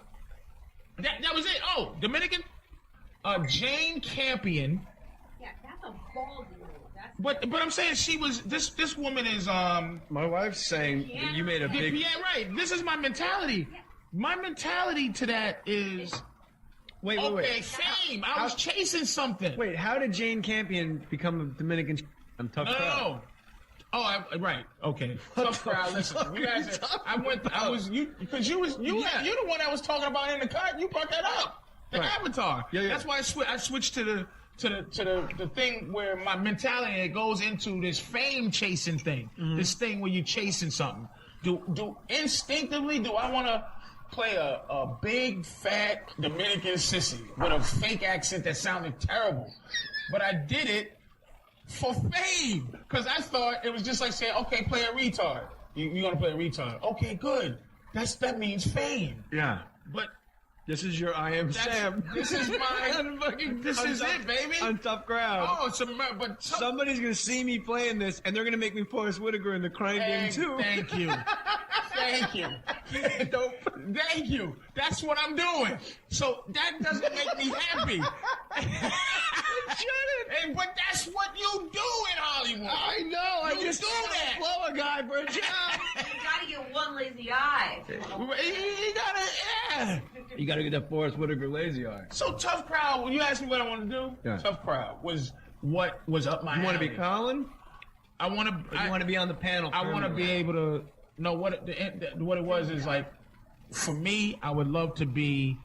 was it. Oh, Dominican. Jane Campion. Yeah, that's a ballsy move. That's But I'm saying she was this woman is My wife's saying that you made a big. yeah, right. This is my mentality. My mentality to that is Wait. okay, fame. I was chasing something. Wait, how did Jane Campion become a Dominican? I'm tough. No. Oh, right. Okay. Tough Crowd. Listen, you guys. I was you because you're the one that was talking about in the cut. You brought that up. The Right. Avatar. Yeah. That's why I switched to the thing where my mentality it goes into this fame chasing thing. Mm-hmm. This thing where you're chasing something. Do instinctively do I want to play a big fat Dominican sissy with a fake accent that sounded terrible, but I did it for fame because I thought it was just like saying, okay, play a retard. You're gonna play a retard. Okay, good. That means fame. Yeah. But This is your I am Sam. this is my. This is it, baby. On Tough Crowd. Oh, it's but Somebody's gonna see me playing this, and they're gonna make me Forrest Whitaker in the Crime Game too. Thank you. Thank you. Thank you. That's what I'm doing. So that doesn't make me happy. But that's what you do in Hollywood. I know. I You just do that. blow a guy for a job. You gotta get one lazy eye. He gotta, Yeah. You got to get that Forrest Whitaker lazy eye. So Tough Crowd, when you asked me what I want to do, Yeah. Tough Crowd was what was up my You want to alley. be Colin? I want Or to. you want to be on the panel? I want to be able to know what what it was is like. For me, I would love to be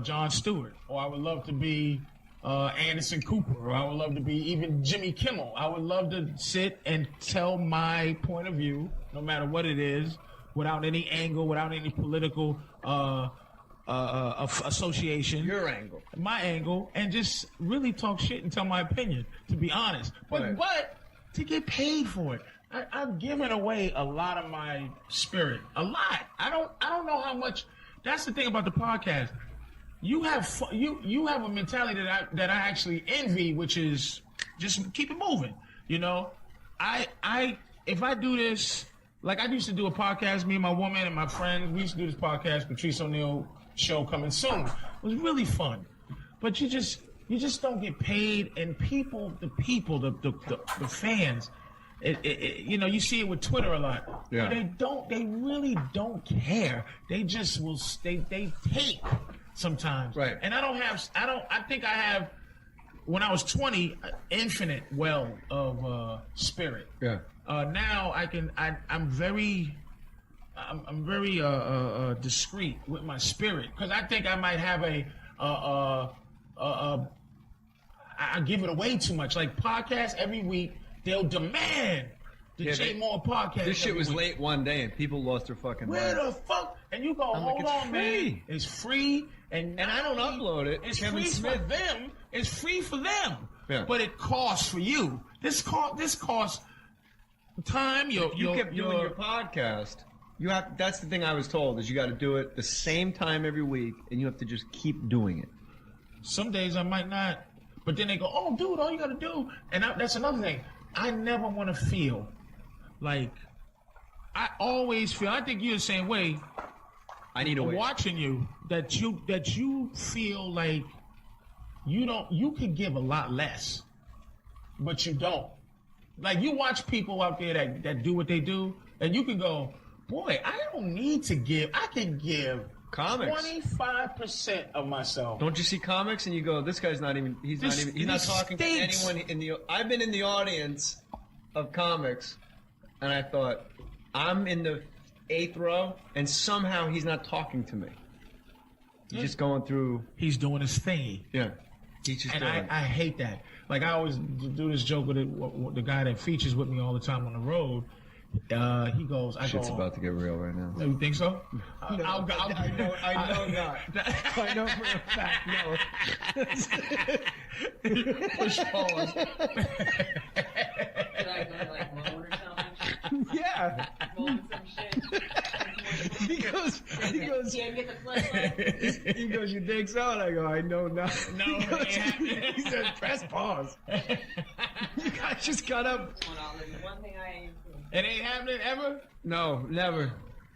Jon Stewart, or I would love to be Anderson Cooper, or I would love to be even Jimmy Kimmel. I would love to sit and tell my point of view, no matter what it is, without any angle, without any political association. Your angle. My angle, and just really talk shit and tell my opinion, to be honest. Right. But to get paid for it. I've given away a lot of my spirit. A lot. I don't know how much. That's the thing about the podcast. You have you have a mentality that I actually envy, which is just keep it moving. You know, if I do this, like I used to do a podcast, me and my woman and my friends, we used to do this podcast, Patrice O'Neal Show coming soon. It was really fun, but you just don't get paid, and the fans. You know, you see it with Twitter a lot. Yeah. They really don't care. They just will, they take sometimes. Right. And I think I have, when I was 20, infinite well of spirit. Yeah. Now I'm very discreet with my spirit, because I think I might have I give it away too much. Like podcasts every week, they'll demand the Yeah, Jay Moore podcast. This shit every was week. late one day and people lost their fucking Where mind. the fuck? And you go, I'm like, hold it's on, man. free. It's free, and I don't upload it. It's Kevin free Smith. for them. It's free for them. Yeah. But it costs for you. This costs time. You kept doing your podcast. You have. That's the thing I was told is you got to do it the same time every week, and you have to just keep doing it. Some days I might not, but then they go, "Oh, dude, all you got to do," and that's another thing. I never want to feel like I always feel. I think you're the same way. I need a way. Watching you that you feel like you could give a lot less, but you don't. Like you watch people out there that do what they do, and you can go, boy, I don't need to give. I can give Comics. 25% of myself. Don't you see comics and you go, this guy's not even. He's not This talking stinks. to anyone in the. I've been in the audience of comics, and I thought I'm in the 8th row, and somehow he's not talking to me. He's just going through. He's doing his thing. Yeah. He's just And doing. I hate that. Like I always do this joke with the guy that features with me all the time on the road. He goes, Shit's about to get real right now. You think so? I know not. I know for a fact, no. Push pause. Should I go like moan or something? Yeah. Moan some shit? He goes, Can't get the flashlight? he goes, you think so? And I go, I know not. No, he, goes, it ain't happening. he said, press pause. You guys just got up. Hold on, there's one thing I ain't doing. It ain't happening ever? No, never.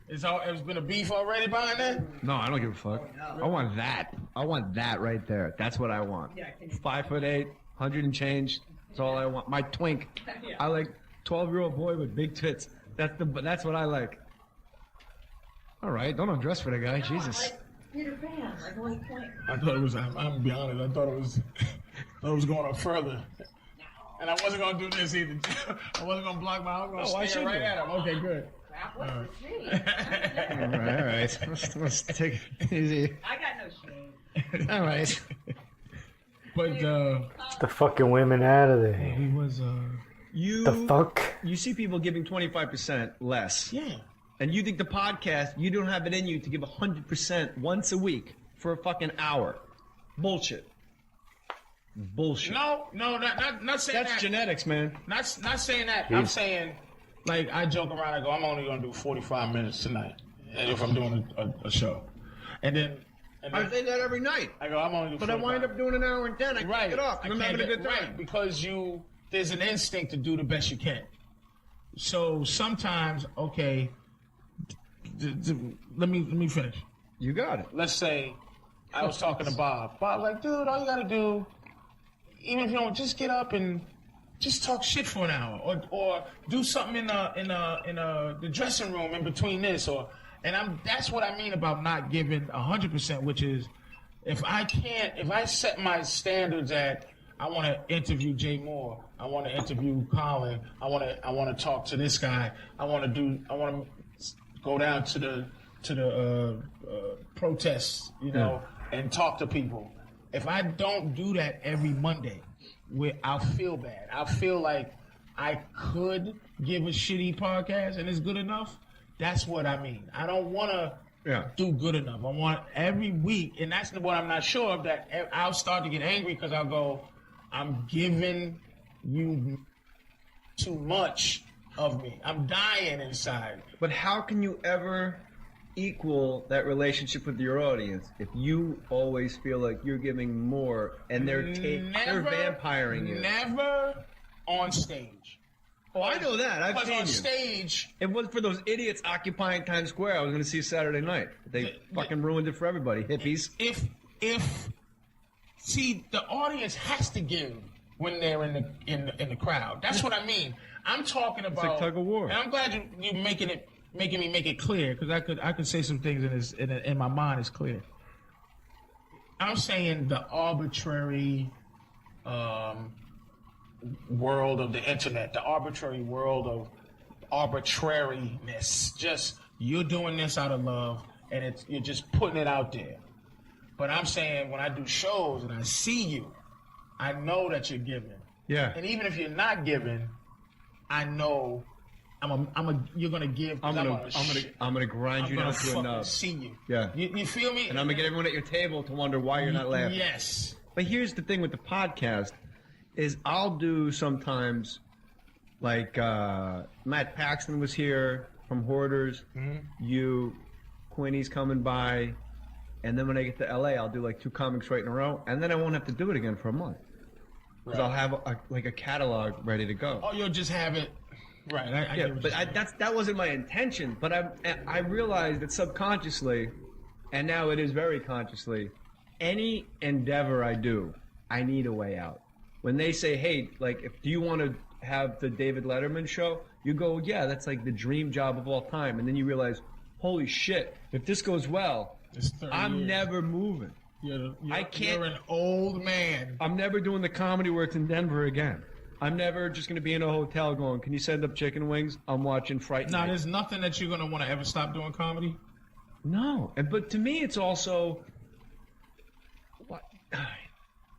It's been a beef already behind that? No, I don't give a fuck. I want that. I want that right there. That's what I want. Yeah, can you- 5'8", 100 and change. That's all I want. My twink. Yeah. I like 12-year-old boy with big tits. That's what I like. All right, don't undress for the guy. Jesus. Like Peter Pan, like White Point. I thought it was, I'm gonna be honest, I thought it was going up further. And I wasn't gonna do this either. I wasn't gonna block I was why gonna stare should right you? at him. Okay, good. Crap, what's the shame? All right. Let's take it easy. I got no shame. All right. But The fucking women out of there. he was The fuck? You see people giving 25% less. yeah. And you think the podcast, you don't have it in you to give 100% once a week for a fucking hour. Bullshit. Bullshit. No, not saying That's that. genetics, man. Not saying that. I'm saying, like, I joke around. I go, I'm only gonna do 45 minutes tonight, and if I'm doing a show, and then I say that every night. I go, I'm only doing. But I 45. wind up doing an hour and 10. I right. can't get off. I I'm can't having a get- good time. Right, because there's an instinct to do the best you can. So sometimes, okay, let me finish. You got it. Let's say I was talking to Bob. Bob, like, dude, all you gotta do, even if you don't, just get up and just talk shit for an hour, or do something in the dressing room in between this, And that's what I mean about not giving 100%, which is if I set my standards at I want to interview Jay Moore, I want to interview Colin, I want to talk to this guy, I want to go down to the protests, and talk to people. If I don't do that every Monday, I'll feel bad. I'll feel like I could give a shitty podcast and it's good enough. That's what I mean. I don't want to do good enough. I want every week, and that's what I'm not sure of, that I'll start to get angry because I'll go, I'm giving you too much of me. I'm dying inside. But how can you ever equal that relationship with your audience if you always feel like you're giving more and they're vampiring you? Never on stage. Oh, I know that. I've seen on you. Stage. It was for those idiots occupying Times Square. I was going to see Saturday night. They fucking ruined it for everybody. Hippies. See, the audience has to give when they're in the crowd. That's what I mean. I'm talking about. It's like tug of war. And I'm glad you making me make it clear, because I could say some things in my mind is clear. I'm saying the arbitrary world of the internet, the arbitrary world of arbitrariness. Just you're doing this out of love, and you're just putting it out there. But I'm saying when I do shows and I see you, I know that you're giving. Yeah. And even if you're not giving, I know you're gonna give. I'm gonna grind you down to a nub. See you. Yeah. You feel me? And I'm gonna get everyone at your table to wonder why you're not laughing. Yes. But here's the thing with the podcast is I'll do sometimes like Matt Paxton was here from Hoarders. Mm-hmm. Quinny's coming by. And then when I get to LA, I'll do like 2 comics right in a row. And then I won't have to do it again for a month. Because I'll have a catalog ready to go. Oh, you'll just have it. Right. I get what that wasn't my intention. But I realized that subconsciously, and now it is very consciously, any endeavor I do, I need a way out. When they say, hey, like, do you want to have the David Letterman show? You go, yeah, that's like the dream job of all time. And then you realize, holy shit, if this goes well, I'm never moving. You're an old man. I'm never doing the Comedy Works in Denver again. I'm never just going to be in a hotel going, can you send up chicken wings? I'm watching Fright Night. No, there's nothing that you're going to want to ever stop doing comedy? No. But to me, it's also...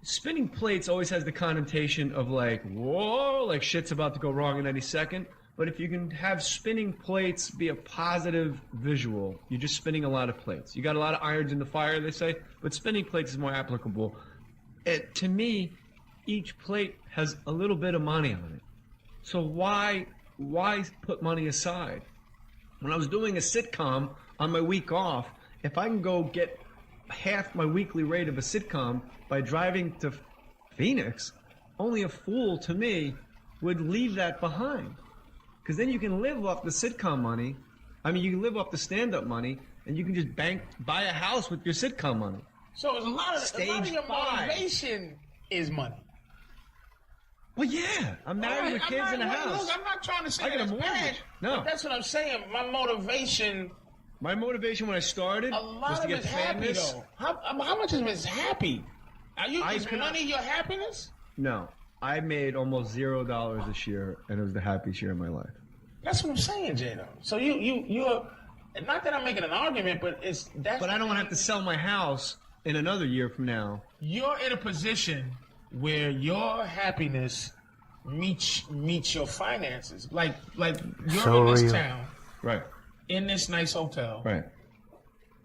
Spinning plates always has the connotation of like, whoa, like shit's about to go wrong in any second. But if you can have spinning plates be a positive visual, you're just spinning a lot of plates. You got a lot of irons in the fire, they say, but spinning plates is more applicable. To me, each plate has a little bit of money on it. So why put money aside? When I was doing a sitcom on my week off, if I can go get half my weekly rate of a sitcom by driving to Phoenix, only a fool to me would leave that behind. Because then you can live off the sitcom money. I mean, you can live off the stand-up money, and you can just buy a house with your sitcom money. So a lot of your motivation is money. Well, yeah. I'm married with kids in a house. Look, I'm not trying to say I got a mortgage. Bad, no. But that's what I'm saying. My motivation when I started was to get famous. Happy, though. How much is happy? Is money your happiness? No. I made almost $0 this year, and it was the happiest year of my life. That's what I'm saying, Jado. So you're not that I'm making an argument, but But I don't want to have to sell my house in another year from now. You're in a position where your happiness meets your finances. Like you're in this town, right? In this nice hotel, right?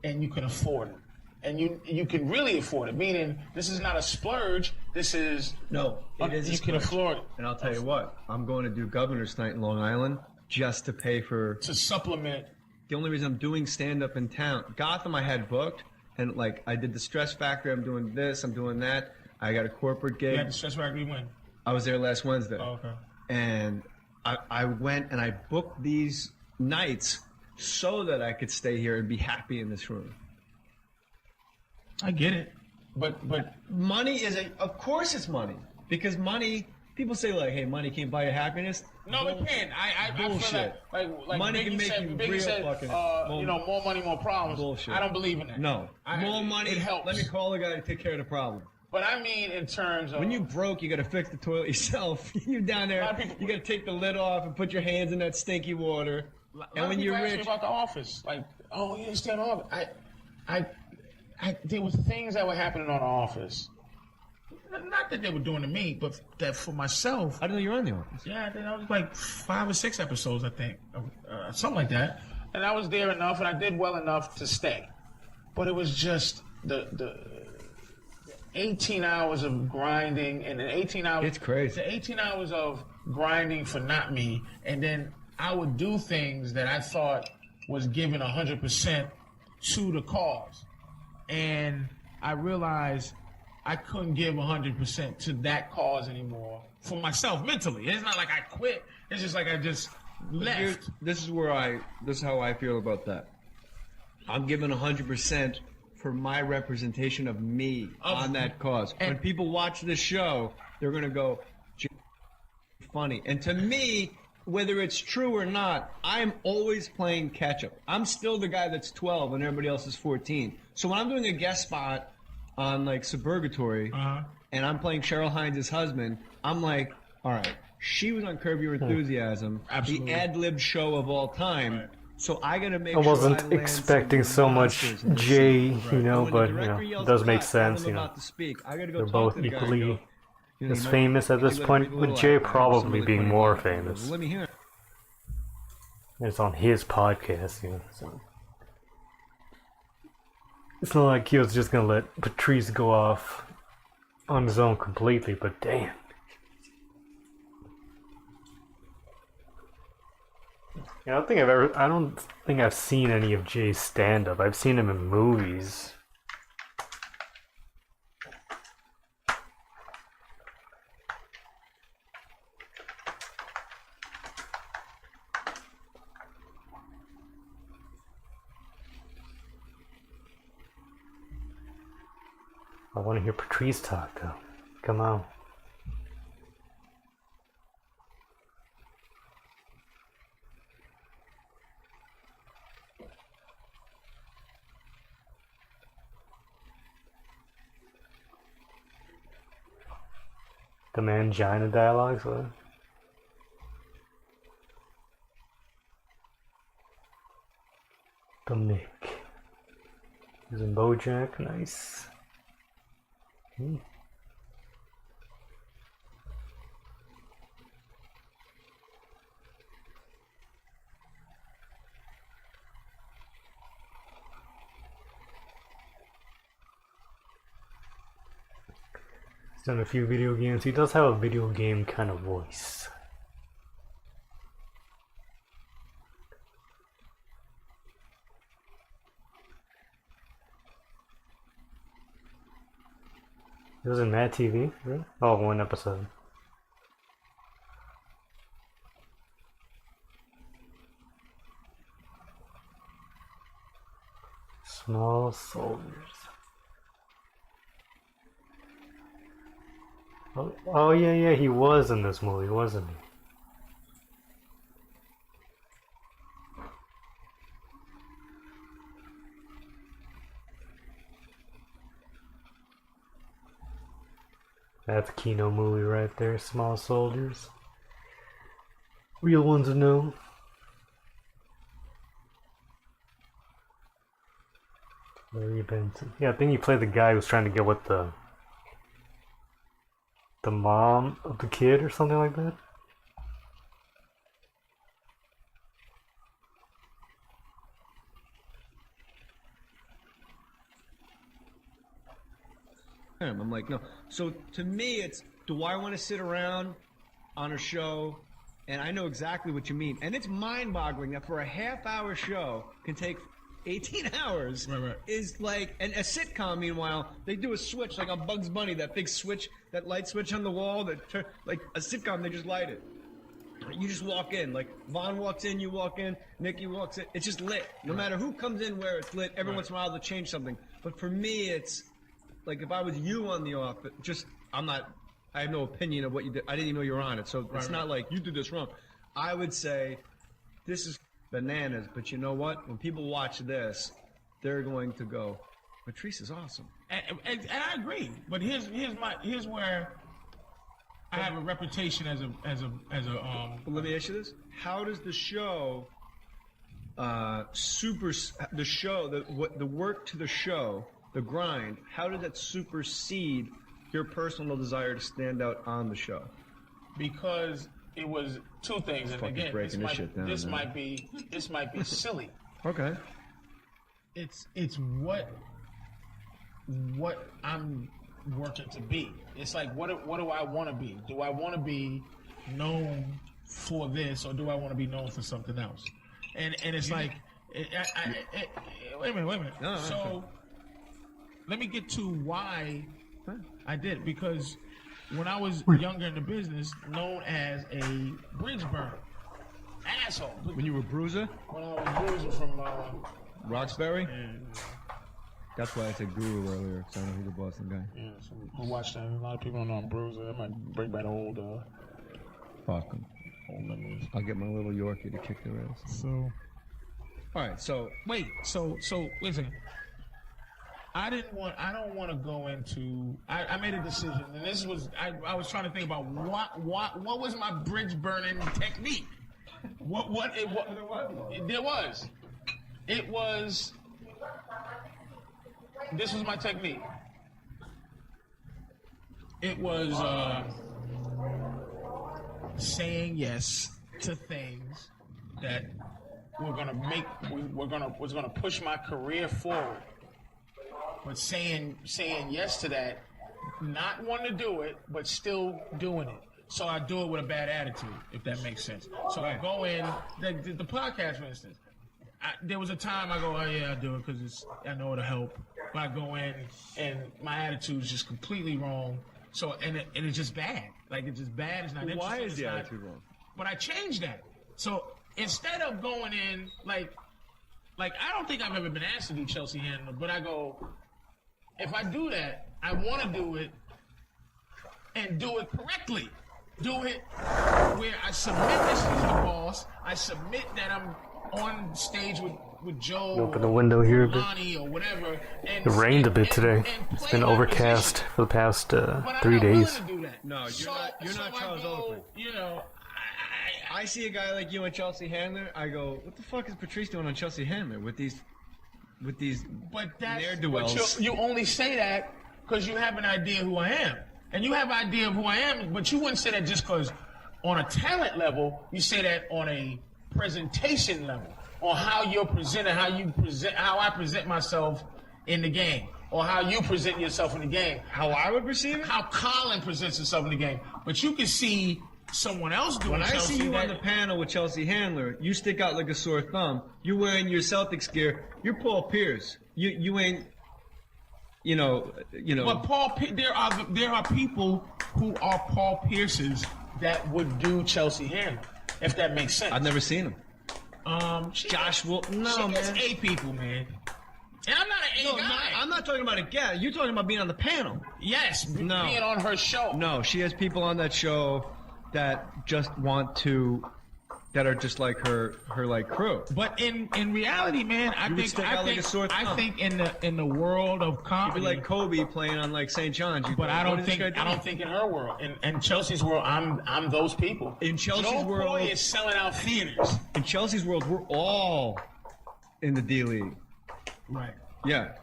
And you can afford it. And you can really afford it. Meaning, this is not a splurge. This is it is. You can afford it. And I'll tell you what, I'm going to do Governor's Night in Long Island just to pay to supplement. The only reason I'm doing stand up in town, Gotham, I had booked, and like I did the Stress Factory. I'm doing this. I'm doing that. I got a corporate gig. You had the Stress Factory when? I was there last Wednesday. Oh, okay. And I went and I booked these nights so that I could stay here and be happy in this room. I get it, but money is of course it's money, because money people say like, "Hey, money can't buy you happiness." No, it can't. I feel Bullshit. that, like Money can Biggie make said, you Biggie real said, fucking- more money, more problems. Bullshit. I don't believe in that. No, more money. It helps. Let me call a guy to take care of the problem. But I mean, in terms of When you broke, you got to fix the toilet yourself. You're down there. A lot of people- You got to take the lid off and put your hands in that stinky water. And when you're ask me rich, about the office, like, oh, you stay in the office. There was things that were happening on the office. Not that they were doing to me, but that for myself. I didn't know you're on the office. Yeah, I think that was like 5 or 6 episodes, I think, something like that. And I was there enough, and I did well enough to stay. But it was just the 18 hours of grinding, and then 18 hours. It's crazy. The 18 hours of grinding for not me, and then I would do things that I thought was giving 100% to the cause, and I realized I couldn't give 100% to that cause anymore for myself mentally. It's not like I quit. It's just like I just left. This is how I feel about that. I'm giving 100% for my representation of me on that cause. When people watch this show, they're gonna go, funny. And to me, whether it's true or not, I'm always playing catch up. I'm still the guy that's 12 and everybody else is 14. So when I'm doing a guest spot on like Suburgatory and I'm playing Cheryl Hines' husband, I'm like, all right, she was on Curb Your Enthusiasm, Absolutely. the ad-lib show of all time. Right. So I gotta make I sure wasn't land expecting some so much monsters in this Jay, scene. you know, When the but you director know, yells it does make cut, tell sense, them you know. about to speak. I gotta go They're talk both to the guy and equally go, you know, as you might- famous at you this let point, people with out. Jay I have probably some really being funny more lines. famous. Let me hear it. It's on his podcast, you know, so. It's not like he was just gonna let Patrice go off on his own completely, but damn. Yeah, I don't think I've seen any of Jay's stand-up. I've seen him in movies. I want to hear Patrice talk, though. Come on. The Mangina dialogues, what? The Mick. He's in BoJack, nice. He's done a few video games. He does have a video game kind of voice. It was in Mad TV, right? Oh, one episode. Small Soldiers. Oh yeah, he was in this movie, wasn't he? That's a Kino movie right there, Small Soldiers. Real ones to know. Larry Benson. Yeah, I think he played the guy who was trying to get with the mom of the kid or something like that. I'm like, no. So to me, it's, do I want to sit around on a show? And I know exactly what you mean. And it's mind-boggling that for a half-hour show can take 18 hours. Right. Is like, and a sitcom, meanwhile, they do a switch like on Bugs Bunny, that big switch, that light switch on the wall, like a sitcom, they just light it. You just walk in, like Vaughn walks in, you walk in, Nikki walks in, it's just lit. No matter who comes in, where it's lit, every once in a while they'll change something. But for me, it's like if I was you on The Office, just, I'm not I have no opinion of what you did. I didn't even know you were on it, so it's not like you did this wrong. I would say this is bananas, but you know what? When people watch this, they're going to go, Patrice is awesome. And I agree, but here's where I have a reputation as a But let me ask you this: how does the show, the work to the show, the grind? How did that supersede your personal desire to stand out on the show? because it was two things, and Fucking again, breaking this shit down, this man. might be silly. Okay. It's what I'm working to be. It's like what do I want to be? Do I want to be known for this, or do I want to be known for something else? And it's like, wait a minute. No, so let me get to why I did it. Because when I was younger in the business, known as a bridge burner, asshole. When you were Bruiser, When I was bruising from Roxbury. That's why I said Guru earlier, because I know he's a Boston guy. yeah, so who watched that? A lot of people don't know I'm bruiser. That might bring back old Fuck him. memories. I'll get my little Yorkie to kick their ass. So All right, so wait, so wait a second. I don't want to go into. I made a decision, and this was I was trying to think about what was my bridge burning technique. This was my technique. It was saying yes to things that was gonna push my career forward. But saying yes to that, not wanting to do it, but still doing it. So I do it with a bad attitude, if that makes sense. So I go in, the podcast, for instance. There was a time I go, oh yeah, I do it because I know it'll help. But I go in and my attitude is just completely wrong. So and it's just bad. Like it's just bad. It's not interesting. why is it's the not- attitude wrong? But I changed that. So instead of going in like I don't think I've ever been asked to do Chelsea Handler, but I go, if I do that, I want to do it and do it correctly. Do it where I submit this is the boss. I submit that I'm on stage with Joe, Open the window here a bit. Lonnie, or whatever. And, It rained a bit and- today. and It's play been my overcast position. for the past But I'm 3 not willing days. to do that. No, you're not I Charles go, Oakley. You know, I see a guy like you and Chelsea Handler. I go, what the fuck is Patrice doing on Chelsea Handler with these but that's ne'er-do-wells? but you only say that because you have an idea who I am, and you have an idea of who I am. But you wouldn't say that just because on a talent level. You say that on a presentation level, on how you're presented, how I present myself in the game, or how you present yourself in the game, How I would perceive it? how Colin presents himself in the game. But you can see someone else doing When I Chelsea see you that, on the panel with Chelsea Handler, you stick out like a sore thumb. You're wearing your Celtics gear. You're Paul Pierce. You ain't, you know. But there are people who are Paul Pierces that would do Chelsea Handler, if that makes sense. I've never seen him. Josh Will. No, gets man. A people, man. And I'm not an A No, guy. I'm not talking about a guest. You're talking about being on the panel. Yes, No. being on her show. No, she has people on that show that just want to, that are just like her like crew. But in reality, man, I would stick out like a sore thumb. think in the world of You'd comedy, be like Kobe playing on like St. John's. You'd but go, I "What don't is this think guy doing?" in her world. In Chelsea's world, I'm those people. In Chelsea's Joe world- Coy is selling out theaters. In Chelsea's world, we're all in the D League. Right. Yeah.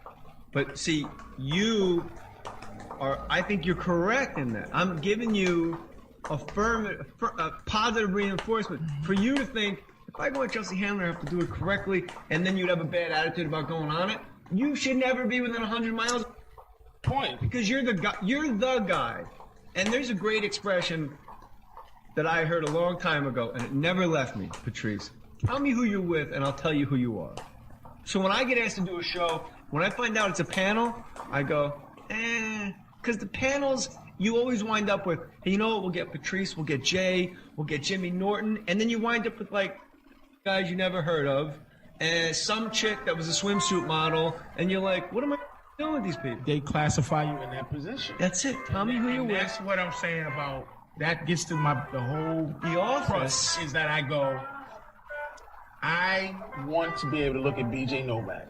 But see, you are, I think you're correct in that. I'm giving you a positive reinforcement for you to think, if I go with Chelsea Handler, I have to do it correctly, and then you'd have a bad attitude about going on it. You should never be within 100 miles Point. because you're the guy. You're the guy. And there's a great expression that I heard a long time ago, and it never left me, Patrice. Tell me who you're with, and I'll tell you who you are. So when I get asked to do a show, when I find out it's a panel, I go, because the panels, you always wind up with, hey, you know what, we'll get Patrice, we'll get Jay, we'll get Jimmy Norton, and then you wind up with like guys you never heard of, and some chick that was a swimsuit model, and you're like, what am I Dealing with these people. they classify you in that position. That's it. Tell me who you're And with. that's what I'm saying about that gets to the whole The Office. crux is that I want to be able to look at BJ Novak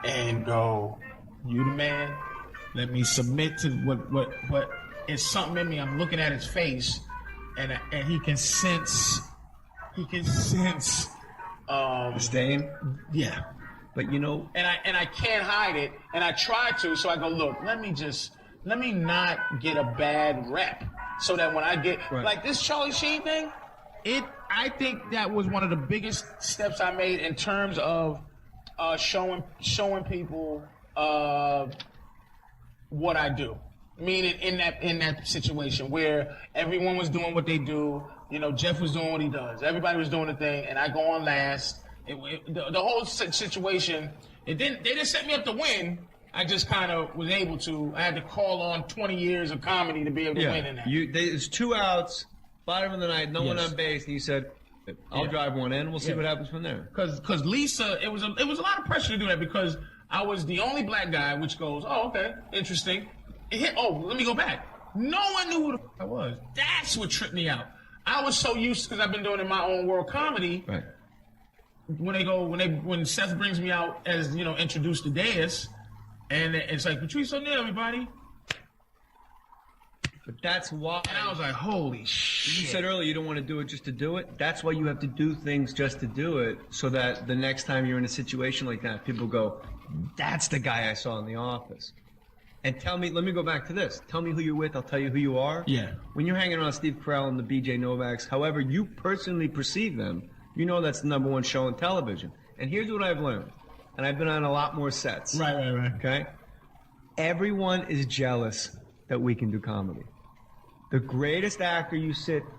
and go, you the man. Let me submit to what is something in me. I'm looking at his face, and he can sense. Disdain. Yeah. But you know, And I can't hide it, and I try to. So I go, look, let me not get a bad rep, so that when I get like this Charlie Sheen thing, I think that was one of the biggest steps I made in terms of showing people what I do. Meaning in that situation where everyone was doing what they do, Jeff was doing what he does, everybody was doing the thing, and I go on last. The whole situation, they didn't set me up to win. I just kind of was able to. I had to call on 20 years of comedy to be able to win in that. There's 2 outs, bottom of the ninth, no one Yes. on base, and you said, "I'll drive one in. We'll see Yeah. what happens from there." Because Lisa, it was a lot of pressure to do that because I was the only black guy, which goes, oh, okay, interesting. Let me go back. No one knew who the f- I was. That's what tripped me out. I was so used because I've been doing it in my own world comedy. Right. When Seth brings me out as introduced to Deus, and it's like Patrice O'Neal, everybody, But that's why. and I was like, holy shit. You said earlier you don't want to do it just to do it. That's why you have to do things just to do it, so that the next time you're in a situation like that, people go, "That's the guy I saw in The Office." And let me go back to this. Tell me who you're with, I'll tell you who you are. Yeah. When you're hanging around Steve Carell and the BJ Novaks, however you personally perceive them, you know that's the #1 show on television. And here's what I've learned. And I've been on a lot more sets. Right. Okay? Everyone is jealous that we can do comedy. The greatest actor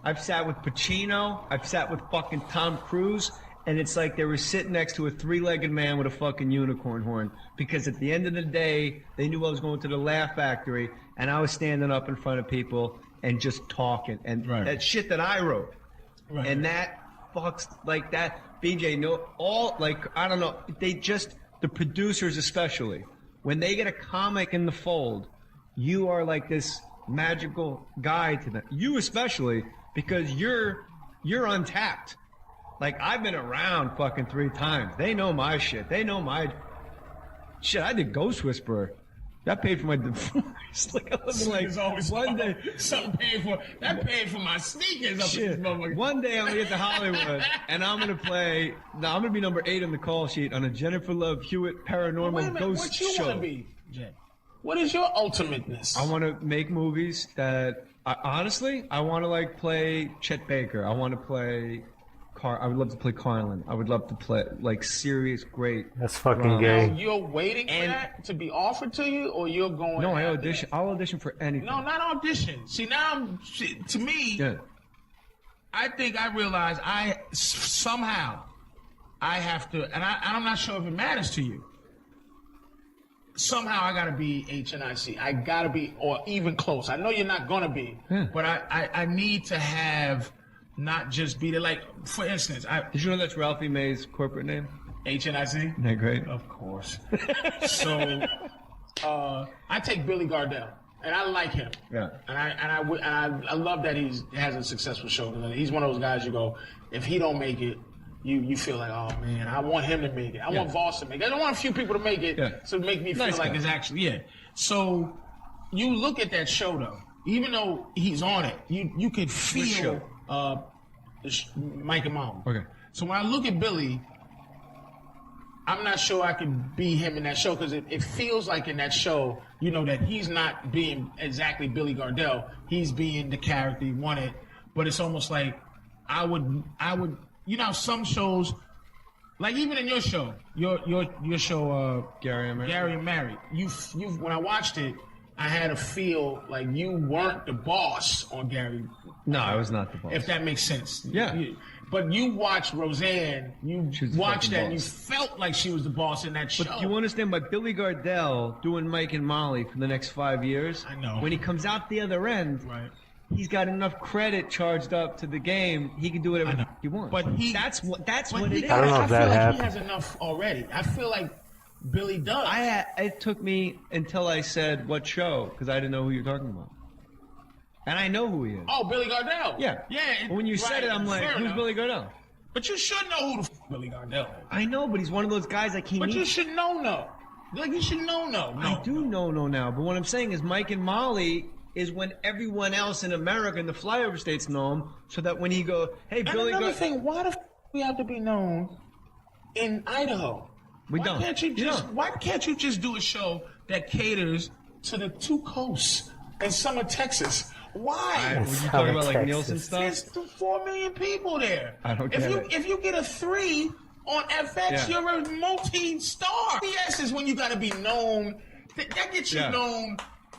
I've sat with Pacino, I've sat with fucking Tom Cruise, and it's like they were sitting next to a 3-legged man with a fucking unicorn horn. Because at the end of the day, they knew I was going to the Laugh Factory, and I was standing up in front of people and just talking. And Right. that shit that I wrote. Right. And that fucks, like that, BJ, I don't know, the producers especially, when they get a comic in the fold, you are like this magical guy to them. You especially, because you're untapped. Like, I've been around fucking 3 times. They know my shit. They know my shit. I did Ghost Whisperer. That paid for my divorce. Like, I was like, There's always one day, something paid for. That paid for my sneakers up in shit. this motherfucker. One day I'm gonna get to Hollywood and I'm gonna play. Now I'm gonna be number 8 on the call sheet on a Jennifer Love Hewitt paranormal Wait a minute, ghost what you show. want to be, Jay? What is your ultimateness? I want to make movies that, honestly, I want to like play Chet Baker. I want to play. I would love to play Carlin. I would love to play like serious, great. That's fucking Wow. gay. You're waiting for And- that to be offered to you, or you're going? No, I after audition. that? I'll audition for anything. No, not audition. See, now to me, Yeah. I think I realize somehow I have to, and I'm not sure if it matters to you. Somehow I gotta be HNIC. I gotta be, or even close. I know you're not gonna be, Yeah. but I need to have not just be there. Like, for instance, Did you know that's Ralphie May's corporate name? HNIC. Isn't that great? Of course. So I take Billy Gardell, and I like him. Yeah. And I love that he has a successful show. He's one of those guys you go, if he don't make it, you feel like, oh man, I want him to make it. I want Voss to make it. I don't want a few people to make it, so it make me feel Nice like guy. it's actually So you look at that show though, even though he's on it, you could feel Mike and Mom. Okay. So when I look at Billy, I'm not sure I could be him in that show because it feels like in that show, that he's not being exactly Billy Gardell. He's being the character he wanted, but it's almost like I would, some shows, like even in your show, your show, Gary and Mary. Gary and Mary. You when I watched it, I had a feel like you weren't the boss on Gary. No, I was not the boss. If that makes sense. Yeah. But you watched Roseanne, She was the watched fucking that, and you boss. felt like she was the boss in that show. But you understand, by Billy Gardell doing Mike and Molly for the next 5 years, I know. when he comes out the other end, Right. he's got enough credit charged up to the game. He can do whatever I know. he wants. But that's what But it he is. I don't know I if feel that like happened. he has enough already. I feel like Billy does. It took me until I said what show because I didn't know who you're talking about, and I know who he is. Oh, Billy Gardell. Yeah, Yeah. But when you said it, I'm like, fair who's enough. Billy Gardell? But you should know who the Billy Gardell is. I know, but he's one of those guys I can't. But you should know. Like, you should know. I do know now, but what I'm saying is Mike and Molly is when everyone else in America in the flyover states know him, so that when he go, hey, And Billy another Gardell. thing, why the we have to be known in Idaho? We Why don't. Can't you You just, don't. why can't you just do a show that caters to the two coasts and some of Texas? Why? Were you South talking about like Texas. Nielsen stuff? There's 4 million people there. I don't if get you it. if you get a 3 on FX, Yeah. you're a multi-star. Yes, is when you got to be known. That gets you Yeah. known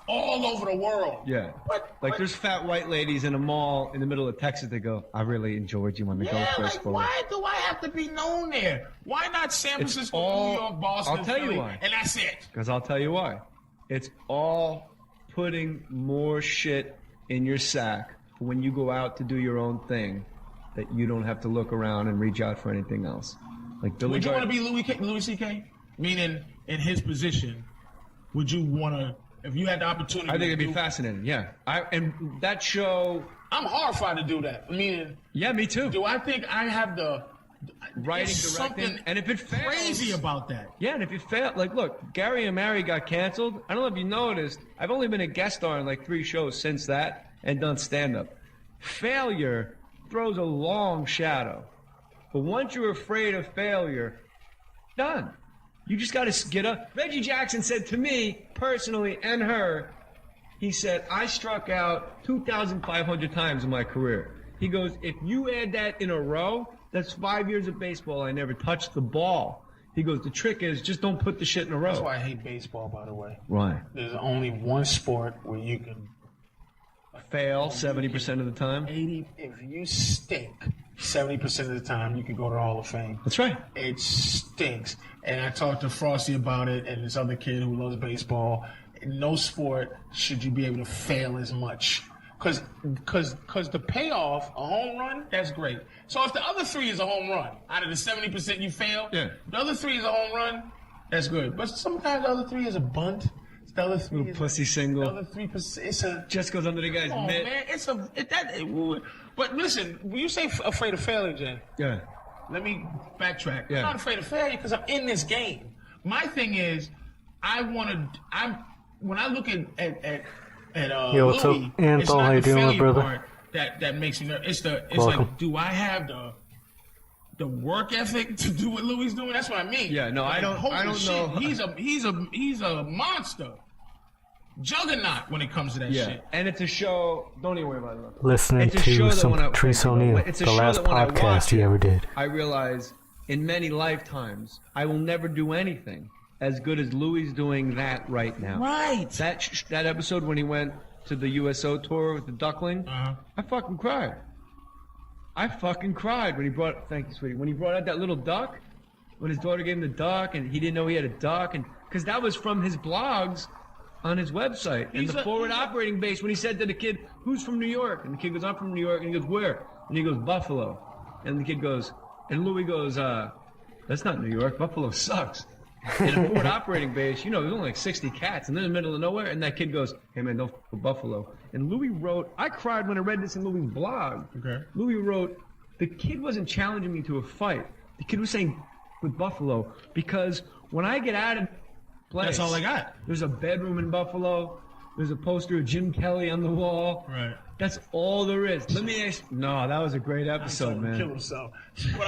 all over the world. Yeah. But, Like there's fat white ladies in a mall in the middle of Texas that go, I really enjoyed you on the yeah, Ghost like Baseball. why do I have to be known there? Why not San It's Francisco, all- New York, Boston, I'll tell you Philly, why. and that's it? Because I'll tell you why. It's all putting more shit in your sack for when you go out to do your own thing that you don't have to look around and reach out for anything else. Like Billy Would you want to Gardell. be Louis C.K.? Meaning, in his position, would you want to, if you had the opportunity? I think it'd to be do- fascinating. Yeah. And that show. I'm horrified to do that. Meaning, Yeah, me too. do I think I have the Writing, there's directing, something and if it fails, crazy about that? Yeah, and if you fail, like, look, Gary and Mary got canceled. I don't know if you noticed. I've only been a guest star in like 3 shows since that and done stand up. Failure throws a long shadow. But once you're afraid of failure, done. You just got to get up. Reggie Jackson said to me personally and her, he said, I struck out 2,500 times in my career. He goes, if you add that in a row, that's 5 years of baseball. I never touched the ball. He goes, the trick is just don't put the shit in a row. That's why I hate baseball, by the way. Why? There's only one sport where you can Fail 70% of the time. 80. If you stink 70% of the time, you can go to the Hall of Fame. That's right. It stinks. And I talked to Frosty about it and this other kid who loves baseball. In no sport should you be able to fail as much. Because the payoff, a home run, that's great. So if the other 3 is a home run, out of the 70% you fail, Yeah. the other 3 is a home run, that's good. But sometimes the other 3 is a bunt. The other 3 Little is pussy the single. other 3%. It's a Just goes under the guy's come on, mitt. man. It's a but listen, when you say afraid of failure, Jay, Yeah. let me backtrack. Yeah. I'm not afraid of failure because I'm in this game. My thing is, when I look at Yo, what's Louis, up, Anthol? it's not How you the doing, my failure brother? part that makes me nervous. It's Welcome. like, do I have the work ethic to do what Louis doing? That's what I mean. Yeah, no, I don't- Holy I don't shit, know. He's a monster, juggernaut when it comes to that Yeah. shit. And it's a show. Don't even worry about it. Listening It's a show to that some when I- Patrice thank you. O'Neal, It's a the show last that when I watch podcast he it, ever did. I realize in many lifetimes I will never do anything as good as Louis doing that right now. Right. That episode when he went to the USO tour with the duckling, Uh-huh. I fucking cried. I fucking cried when he brought. Thank you, sweetie. When he brought out that little duck, when his daughter gave him the duck, and he didn't know he had a duck, and because that was from his blogs on his website and He's the a- forward he's a- operating base when he said to the kid, "Who's from New York?" And the kid goes, "I'm from New York." And he goes, "Where?" And he goes, "Buffalo." And the kid goes, and Louis goes, "That's not New York. Buffalo sucks." In a forward operating base, there's only like 60 cats, and they're in the middle of nowhere. And that kid goes, "Hey man, don't f with Buffalo." And Louis wrote, I cried when I read this in Louis' blog. Okay. Louis wrote, the kid wasn't challenging me to a fight. The kid was saying with Buffalo because when I get out of place, That's all I got. There's a bedroom in Buffalo. There's a poster of Jim Kelly on the wall. Right. That's all there is. Let me ask. No, that was a great episode, Kill man. himself. But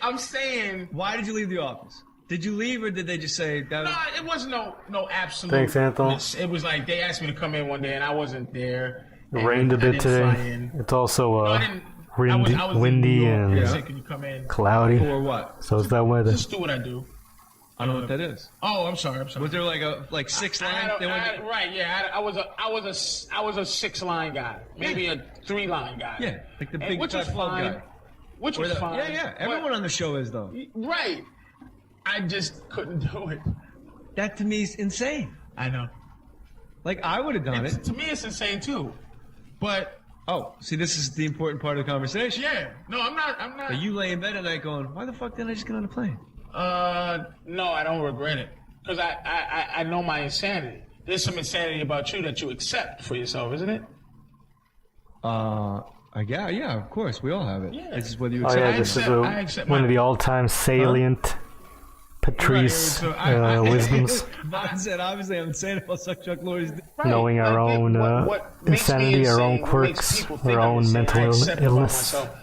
I'm saying. Why did you leave the office? Did you leave or did they just say that? No, it wasn't no absolute. Thanks, Anthony. It was like they asked me to come in one day and I wasn't there. It rained a I bit didn't fly today. in. It's also No, I didn't. windy, I was in windy New York, and they said, "Can you come in?" cloudy. Or what? So it's that weather. Just do what I do. I don't know what that is. Oh, I'm sorry. Was there like 6 I lines? had a- They went- I had- right, yeah. I was a 6-line guy, maybe a 3-line guy. Yeah, like the big which was fat club fine. guy. Which Or was the- fine. yeah, yeah. Everyone on the show is though. But- right. I just couldn't do it. That to me is insane. I know. Like I would have done it. To me, it's insane too. But Oh, see, this is the important part of the conversation. yeah, no, I'm not. But you lay in bed at night going, "Why the fuck didn't I just get on a plane?" No, I don't regret it because I know my insanity. There's some insanity about you that you accept for yourself, isn't it? Yeah, of course, we all have it. Yeah. It's just whether you Oh accept yeah, it. this is I accept one my- of the all-time salient Patrice Right, so I- wisdoms. Vaughn said, obviously, I'm saying about suck Chuck Lorre's dick. Right. Knowing our Like, own what makes me insanity, our own insane, what makes quirks, people our think I'm own insane, mental I accept it about illness. myself.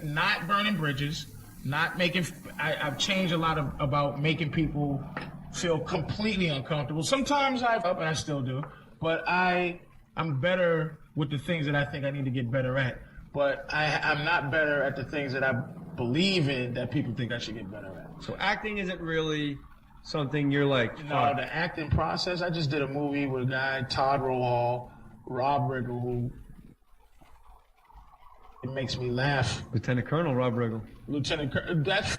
Not burning bridges, not making. I've changed a lot about making people feel completely uncomfortable. Sometimes I've up and I still do, but I'm better with the things that I think I need to get better at. But I'm not better at the things that I believe in that people think I should get better at. So acting isn't really something you're like, No, the acting process. I just did a movie with a guy, Todd Rohal, Rob Riggle, who it makes me laugh. Lieutenant Colonel Rob Riggle. Lieutenant Colonel, that's.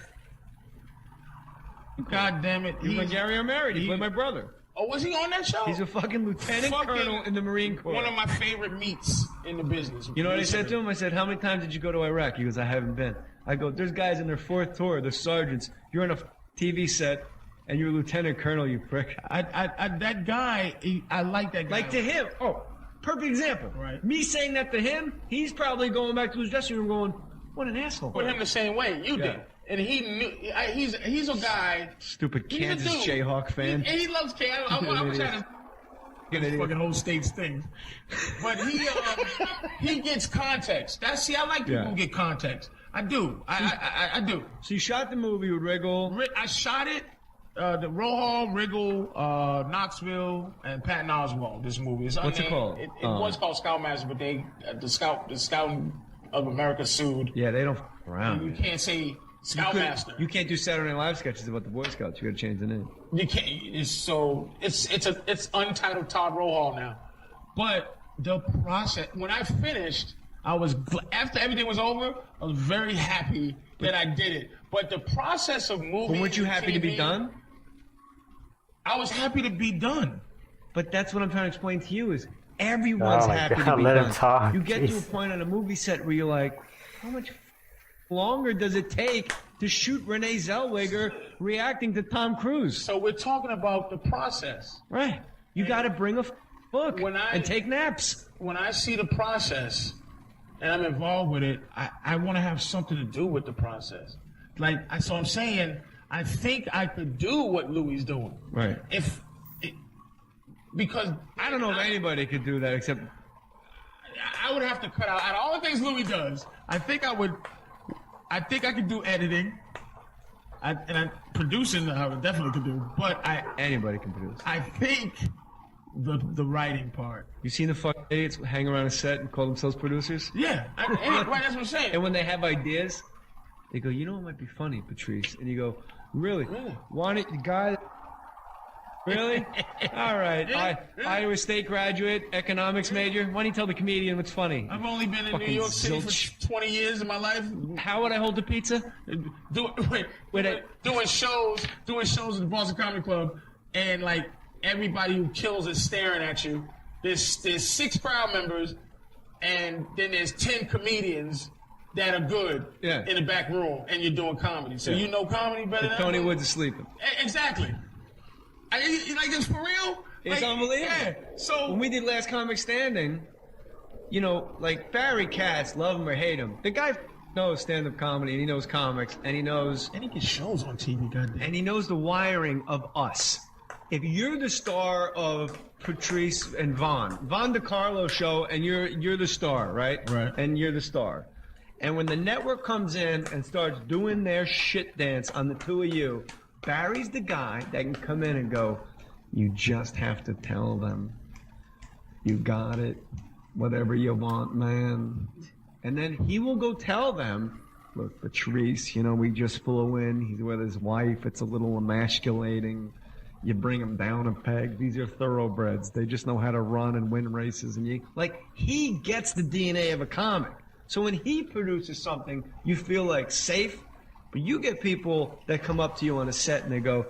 God damn it. He's like Gary O'Mara. He he- played my brother. Oh, was he on that show? He's a fucking lieutenant Fucking colonel in the Marine Corps. One of my favorite meats in the business. You know what I said to him? I said, how many times did you go to Iraq? He goes, I haven't been. I go, there's guys in their 4th tour, they're sergeants. You're on a TV set, and you're a lieutenant colonel, you prick. That guy, I like that guy. Like to him. Oh, perfect example. Right. Me saying that to him, he's probably going back to his dressing room going, what an asshole. Put him the same way you Yeah. did. And he knew, he's a guy. Stupid He's a Kansas dude. Jayhawk fan. He loves K. I'm trying to fucking whole states things. But he gets context. I like people Yeah. who get context. I do. I do. So you shot the movie with Riggle. I shot it. The Rohal, Riggle, Knoxville, and Patton Oswalt. This movie. It's What's it unnamed. called? It was called Scoutmaster, but the Scouting of America sued. Yeah, they don't f around. You man. can't say Scoutmaster. You can't do Saturday Night Live sketches about the Boy Scouts. You gotta change the name. You can't. It's untitled Todd Rohal now. But the process, when I finished, after everything was over, I was very happy that I did it. But the process of moving. But weren't you happy to be TV, done? I was happy to be done. But that's what I'm trying to explain to you is everyone's Oh my happy to God, be let him done. talk, You get to a jeez. point on a movie set where you're like, how much longer does it take to shoot Renee Zellweger reacting to Tom Cruise? So we're talking about the process. Right. You got to bring a book When I- and take naps. When I see the process and I'm involved with it, I want to have something to do with the process. So I'm saying, I think I could do what Louis doing. Right. Because I don't know if anybody could do that except I would have to cut out all the things Louis does. I think I could do editing. Producing I would definitely could do. But anybody can produce. I think the writing part. You seen the fucking idiots hang around a set and call themselves producers? Yeah. Right, that's what I'm saying. And when they have ideas, they go, you know what might be funny, Patrice? And you go, really? Really? Want it, the guy? Really? All right. Yeah. Iowa State graduate, economics major. Why don't you tell the comedian what's funny? I've only been in New Fucking York City zilch. for 20 years of my life. How would I hold the pizza? Doing shows at the Boston Comedy Club, and like everybody who kills is staring at you. There's 6 crowd members, and then there's 10 comedians that are good Yeah. in the back room, and you're doing comedy. So Yeah. you know comedy better than Tony I do? Woods is sleeping. Exactly. You like this for real? It's Like, unbelievable. Yeah. So When we did Last Comic Standing, you know, like Barry Katz, love him or hate him, the guy knows stand-up comedy and he knows comics and he knows and he gets shows on TV, goddamn. and he knows the wiring of us. If you're the star of Patrice and Von DiCarlo show, and you're the star, right? Right. And you're the star. And when the network comes in and starts doing their shit dance on the two of you, Barry's the guy that can come in and go, you just have to tell them, you got it, whatever you want, man. And then he will go tell them, look, Patrice, you know, we just flew in. He's with his wife. It's a little emasculating. You bring them down a peg. These are thoroughbreds. They just know how to run and win races. And he gets the DNA of a comic. So when he produces something, you feel like safe. But you get people that come up to you on a set and they go,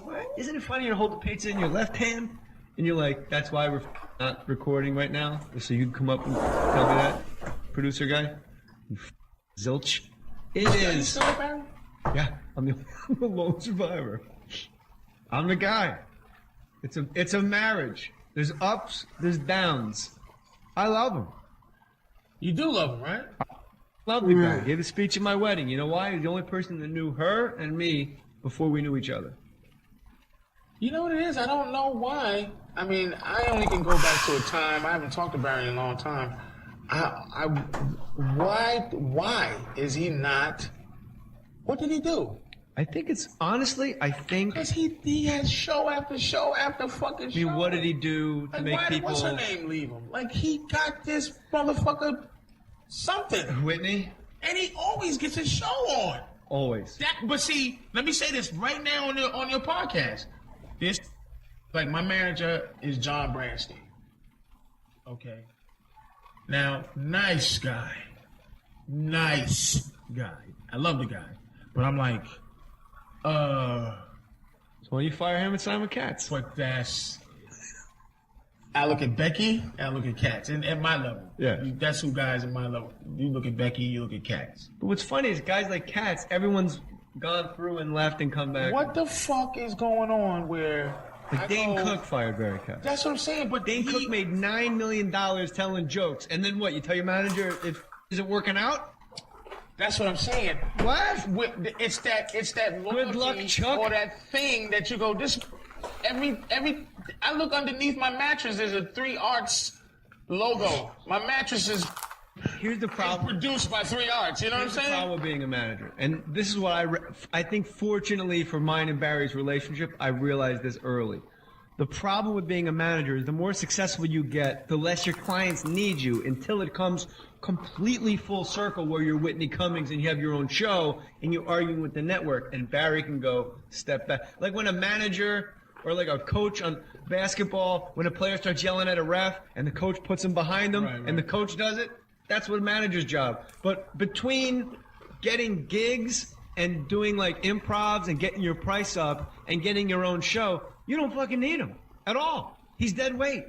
what? Isn't it funny to hold the pizza in your left hand? And you're like, that's why we're not recording right now? So you can come up and tell me that, producer guy? You zilch. It is. Barry? Yeah. I'm the lone survivor. I'm the guy. It's a marriage. There's ups, there's downs. I love him. You do love him, right? Love the guy. Gave a speech at my wedding. You know why? He's the only person that knew her and me before we knew each other. You know what it is? I don't know why. I mean, I only can go back to a time. I haven't talked to Barry in a long time. Why is he not? What did he do? I think it's honestly. Because he had show after show after fucking show. I mean, what did he do to Like, make people? What's her name leave him? Like, he got this motherfucker something. Whitney. And he always gets his show on. Always. But see, let me say this right now on your podcast. This, like, my manager is John Branstein. Okay. Now, nice guy. Nice guy. I love the guy. But I'm like, So when you fire him and Simon Katz. but I look at Becky, and I look at Katz. And at my level. Yeah. That's who guys at my level. You look at Becky, you look at Katz. But what's funny is guys like Katz, everyone's gone through and left and come back. What the fuck is going on where Like Dane Cook fired Barry Katz. That's what I'm saying, but Dane Cook made $9 million telling jokes, and then what? You tell your manager is it working out? That's what I'm saying. What? It's that loyalty luck, Chuck. or that thing that you go, this every I look underneath my mattress, there's a 3 Arts logo. My mattress is Here's the problem. produced by 3 Arts, you know what I'm Here's the saying? problem with being a manager, and this is what I think. Fortunately for mine and Barry's relationship, I realized this early. The problem with being a manager is the more successful you get, the less your clients need you until it comes completely full circle where you're Whitney Cummings and you have your own show and you're arguing with the network, and Barry can go step back. Like when a manager or like a coach on basketball, when a player starts yelling at a ref and the coach puts him behind him and the coach does it, that's what a manager's job. But between getting gigs and doing like improvs and getting your price up and getting your own show, you don't fucking need him at all. He's dead weight.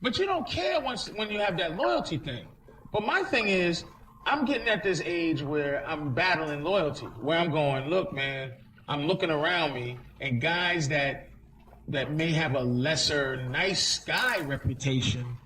But you don't care when you have that loyalty thing. But my thing is, I'm getting at this age where I'm battling loyalty, where I'm going, look, man, I'm looking around me, and guys that may have a lesser nice guy reputation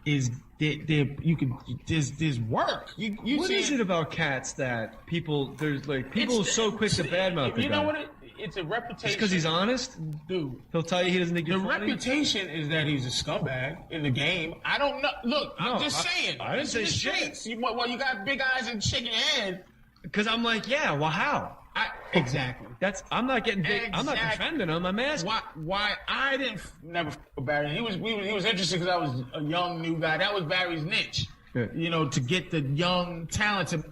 is there's work. What is it about Katz that people are so quick to badmouth the You know guy? what? It's a reputation. Just because he's honest, Dude. he'll tell you he doesn't think The you're funny. reputation is that he's a scumbag in the game. I don't know. Look, I'm No, just saying. I didn't It's say the shit. streets. You got big eyes and shaking your head. Because I'm like, yeah, well, how? Exactly. I'm not getting big. I'm not Exactly. defending him. I'm asking. Why I didn't never f with Barry. He was interesting because I was a young new guy. That was Barry's niche. Yeah. You know, to get the young talented.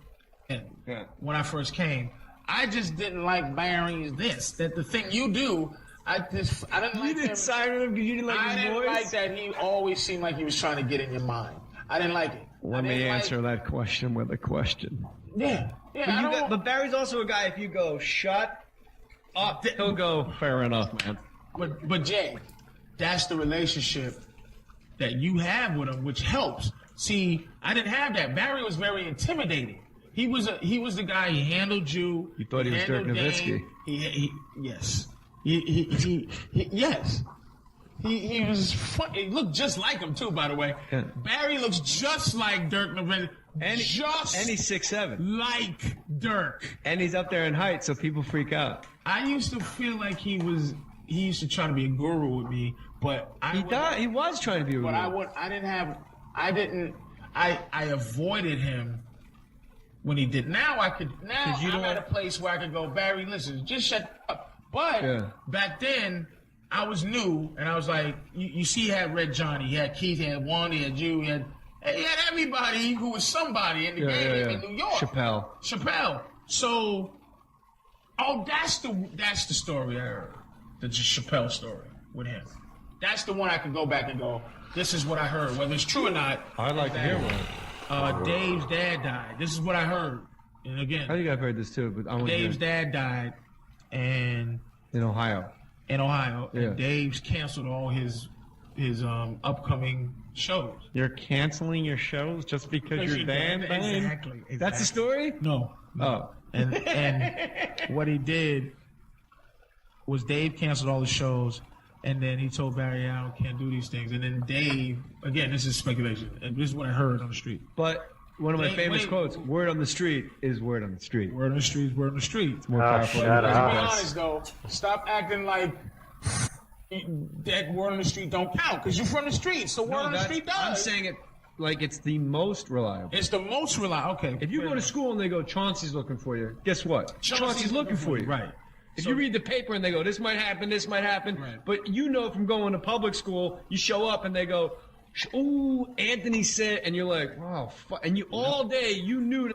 Yeah. When I first came, I just didn't like Barry's that the thing you do. I didn't You like didn't him. sign with him because you didn't like I his didn't voice? like that he always seemed like he was trying to get in your mind. I didn't like it. Let me answer that question with a question. Yeah. But Barry's also a guy, if you go, shut up, he'll go, fair enough, man. But Jay, that's the relationship that you have with him, which helps. See, I didn't have that. Barry was very intimidating. He was the guy. He handled you. You thought he was Dirk handled Nowitzki. Yes. Yes. He was fun. He looked just like him too, by the way. Yeah. Barry looks just like Dirk Nowitzki. And he's 6'7". like Dirk. And he's up there in height, so people freak out. I used to feel like he used to try to be a guru with me, but He was trying to be a But guru. I avoided him when he did. Now I'm at a place where I could go, Barry, listen, just shut up. But back then, I was new, and I was like, you see, he had Red Johnny, he had Keith, he had Juan, he had you, he had everybody who was somebody in the game in New York. Chappelle. So, that's the story I heard. The Chappelle story with him. That's the one I could go back and go, this is what I heard. Whether it's true or not. I'd like to hear one. Dave's dad died. This is what I heard. And again, I think I've heard this too, but I want to hear Dave's dad died and in Ohio. Yeah. Yeah. And Dave's canceled all his upcoming shows. You're canceling your shows just because your band died? Exactly. That's the story? No. Oh. And what he did was Dave canceled all the shows, and then he told Barry, I can't do these things. And then Dave, again, this is speculation, and this is what I heard on the street. But one of my famous quotes: "Word on the street is word on the street." Word on the street is word on the street. More powerful. shut Let's up. be honest, though. Stop acting like that word on the street don't count, because you're from the street, so word on the street does. I'm saying it like it's the most reliable. It's the most reliable. Okay. If you go to school and they go, Chauncey's looking for you, guess what? Chauncey's looking for you. Right. If So- you read the paper and they go, this might happen, Right. but you know from going to public school, you show up and they go, ooh, Anthony said, and you're like, wow, and you all day, you knew to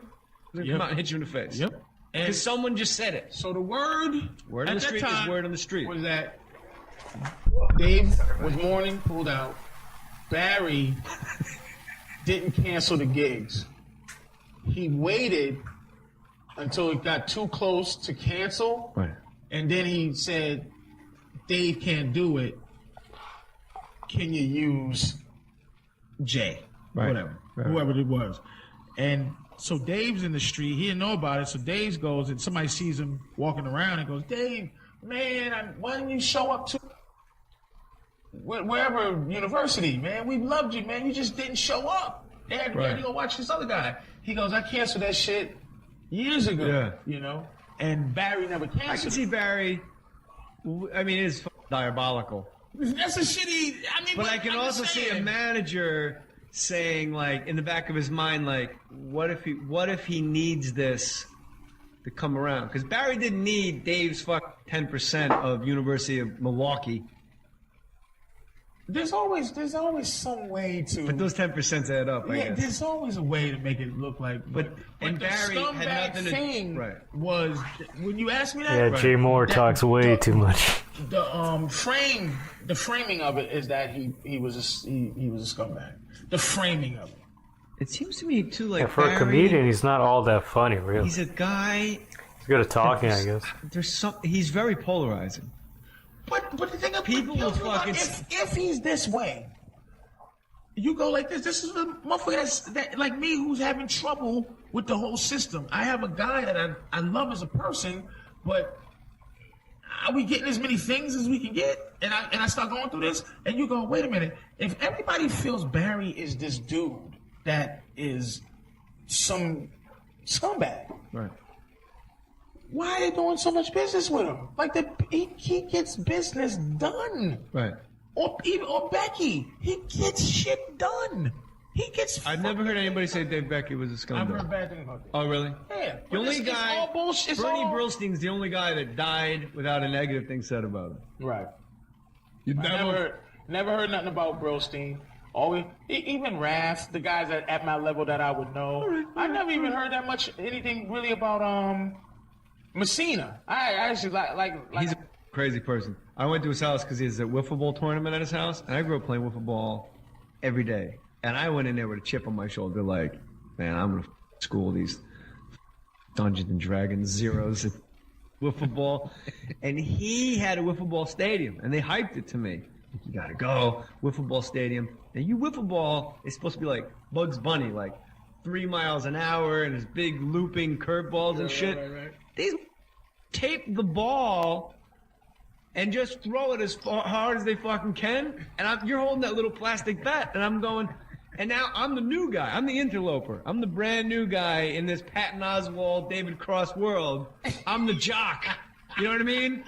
come out and hit you in the face. Yep. And Because someone just said it. so the word Word at on the that street time is word on the street. was that Dave was morning pulled out. Barry didn't cancel the gigs. He waited until it got too close to cancel, Right. and then he said, Dave can't do it. Can you use Jay? Right. Whatever. Right. Whoever it was. And so Dave's in the street. He didn't know about it. So Dave goes, and somebody sees him walking around and goes, Dave, man, why didn't you show up to wherever university, man? We loved you, man. You just didn't show up. They had to go watch this other guy. He goes, I canceled that shit years ago. Yeah. You know? And Barry never canceled. I can see Barry, I mean, it is diabolical. That's a shitty. I mean, But I can I'm also just see a saying. manager saying, like, in the back of his mind, like, what if he needs this to come around? Because Barry didn't need Dave's 10% of University of Milwaukee, There's always some way to. but those 10% add up. I yeah, guess. there's always a way to make it look like. And the Barry had scumbag nothing to- thing right. was when you asked me that. Yeah, Jay Moore talks way too much. The framing of it is that he was a scumbag. The framing of it. It seems to me too like Yeah, for Barry, a comedian, he's not all that funny, really. he's a guy. He's good at talking, I guess. He's very polarizing. But the thing of People will fucking- if he's this way, you go like this. This is a motherfucker that like me who's having trouble with the whole system. I have a guy that I love as a person, but are we getting as many things as we can get? And I start going through this, and you go, wait a minute. If everybody feels Barry is this dude that is some scumbag, Right. why are they doing so much business with him? Like he gets business done. Right. Or Becky, he gets shit done. He gets. I've never heard anybody say Dave Becky was a scumbag. I've heard bad things about that. Oh, really? Yeah, The only it's guy, all bullshit. It's Bernie all- Brillstein's the only guy that died without a negative thing said about him. Right. You I never heard nothing about Brillstein. Always, even Raph, the guys at my level that I would know. I never even heard that much anything really about Messina. I actually like. He's a crazy person. I went to his house because he has a wiffle ball tournament at his house, and I grew up playing wiffle ball every day. And I went in there with a chip on my shoulder, like, man, I'm gonna school these Dungeons and Dragons zeros at wiffle ball. And he had a wiffle ball stadium, and they hyped it to me. You gotta go wiffle ball stadium. And you wiffle ball is supposed to be like Bugs Bunny, like 3 miles an hour, and his big looping curveballs and shit. Right. These tape the ball and just throw it as hard as they fucking can. And you're holding that little plastic bat, and I'm going. And now I'm the new guy. I'm the interloper. I'm the brand new guy in this Patton Oswalt, David Cross world. I'm the jock. You know what I mean?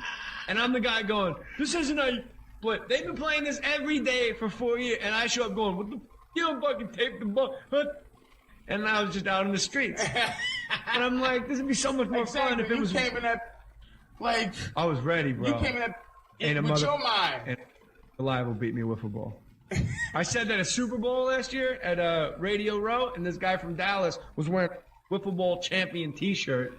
And I'm the guy going, this isn't a. But they've been playing this every day for 4 years, and I show up going, what the? You don't fucking tape the ball. And I was just out in the streets. And I'm like, this would be so much more fun if it was. You came in that, like, I was ready, bro. you came in that Ain't a with mother- your mind. And Reliable beat me wiffle ball. I said that at Super Bowl last year at Radio Row, and this guy from Dallas was wearing a wiffle ball champion T-shirt.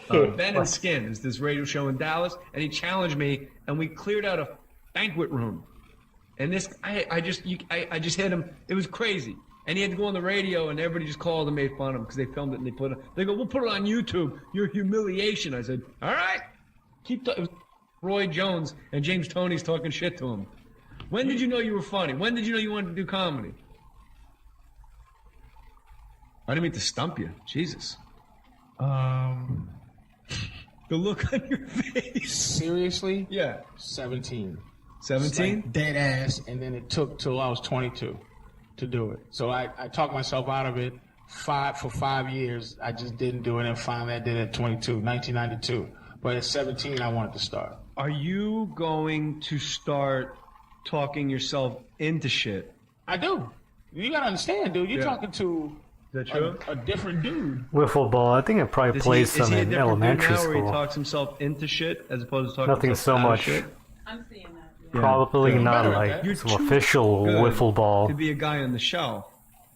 Ben and Skin is this radio show in Dallas, and he challenged me, and we cleared out a banquet room. And this, I just hit him. It was crazy. And he had to go on the radio, and everybody just called and made fun of him because they filmed it and they go, we'll put it on YouTube. Your humiliation. I said, all right. It was Roy Jones and James Toney's talking shit to him. When did you know you were funny? When did you know you wanted to do comedy? I didn't mean to stump you. Jesus. The look on your face. Seriously? Yeah. 17. 17? Like dead ass, and then it took till I was 22 to do it. So I talked myself out of it for 5 years. I just didn't do it, and finally I did it at 22, 1992. But at 17, I wanted to start. Are you going to start talking yourself into shit? I do. You gotta understand, dude. You're Yeah. talking to Is that true? a different dude. Wiffle ball. I think it probably plays is some he a in different dude elementary now where he school. talks himself into shit as opposed to talking Nothing himself so out of much. shit? I'm seeing that. Yeah. Yeah. Probably Good. not Better at like that. You're some too official good wiffle ball. to be a guy on the show.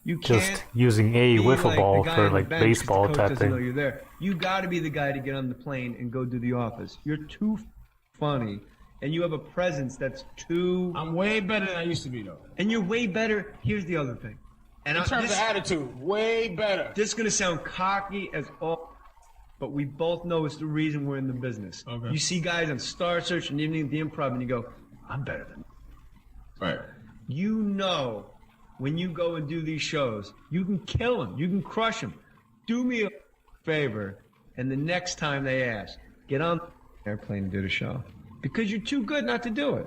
You can't Just using a be wiffle like ball the guy for on the like bench 'cause baseball the coach type doesn't know thing. you're there. You got to be the guy to get on the plane and go do the office. You're too funny, and you have a presence that's too. I'm way better than I used to be, though. And you're way better. Here's the other thing. And In terms of attitude, way better. this is gonna sound cocky as all, but we both know it's the reason we're in the business. Okay. You see guys on Star Search and Evening at the Improv, and you go, "I'm better than." Right. You know, when you go and do these shows, you can kill them, you can crush them. Do me a favor, and the next time they ask, get on the airplane and do the show, because you're too good not to do it.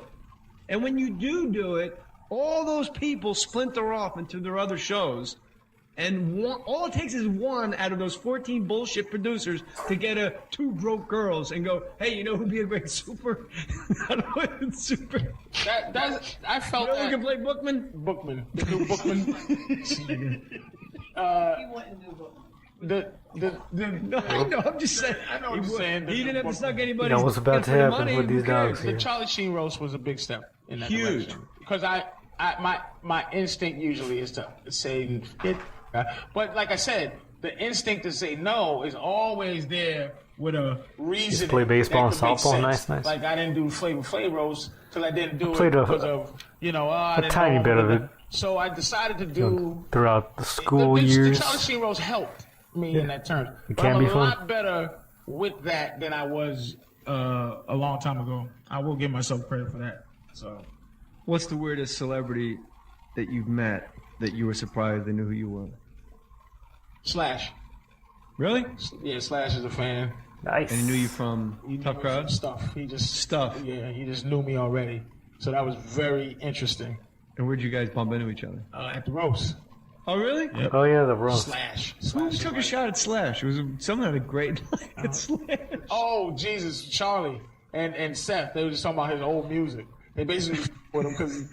And when you do it, all those people splinter off into their other shows, and all it takes is one out of those 14 bullshit producers to get two broke girls and go, hey, you know who'd be a great super? I don't know who's super. That's I felt You know who that. can play Bookman? Bookman, the new Bookman. He wouldn't do book. No, I know. I'm just saying. I know what he you're would. saying. He didn't have to suck anybody. You know what's about to happen with these dogs The here. Charlie Sheen roast was a big step in that Huge. direction. Because my instinct usually is to say it, but like I said, the instinct to say no is always there with a reason. play baseball and softball? Nice. Like I didn't do Flavor Flav roast till I didn't do played it a- because of I didn't tiny know bit of whether- it. So I decided to do Throughout the school the years. Charlie Sheen roast helped me in that term. It But can I'm be a fun. lot better with that than I was a long time ago. I will give myself credit for that. So What's the weirdest celebrity that you've met that you were surprised they knew who you were? Slash, Really? yeah, Slash is a fan. Nice. And he knew you from He Tough knew Crowd? stuff. He just Stuff. Yeah, he just knew me already. So that was very interesting. And where'd you guys bump into each other? At the roast, Oh, really? Yep. Oh yeah, the roast. Slash. Who Slash took a is shot at Slash? It was someone had a great night at Slash. Oh Jesus, Charlie and Seth. They were just talking about his old music. They basically with him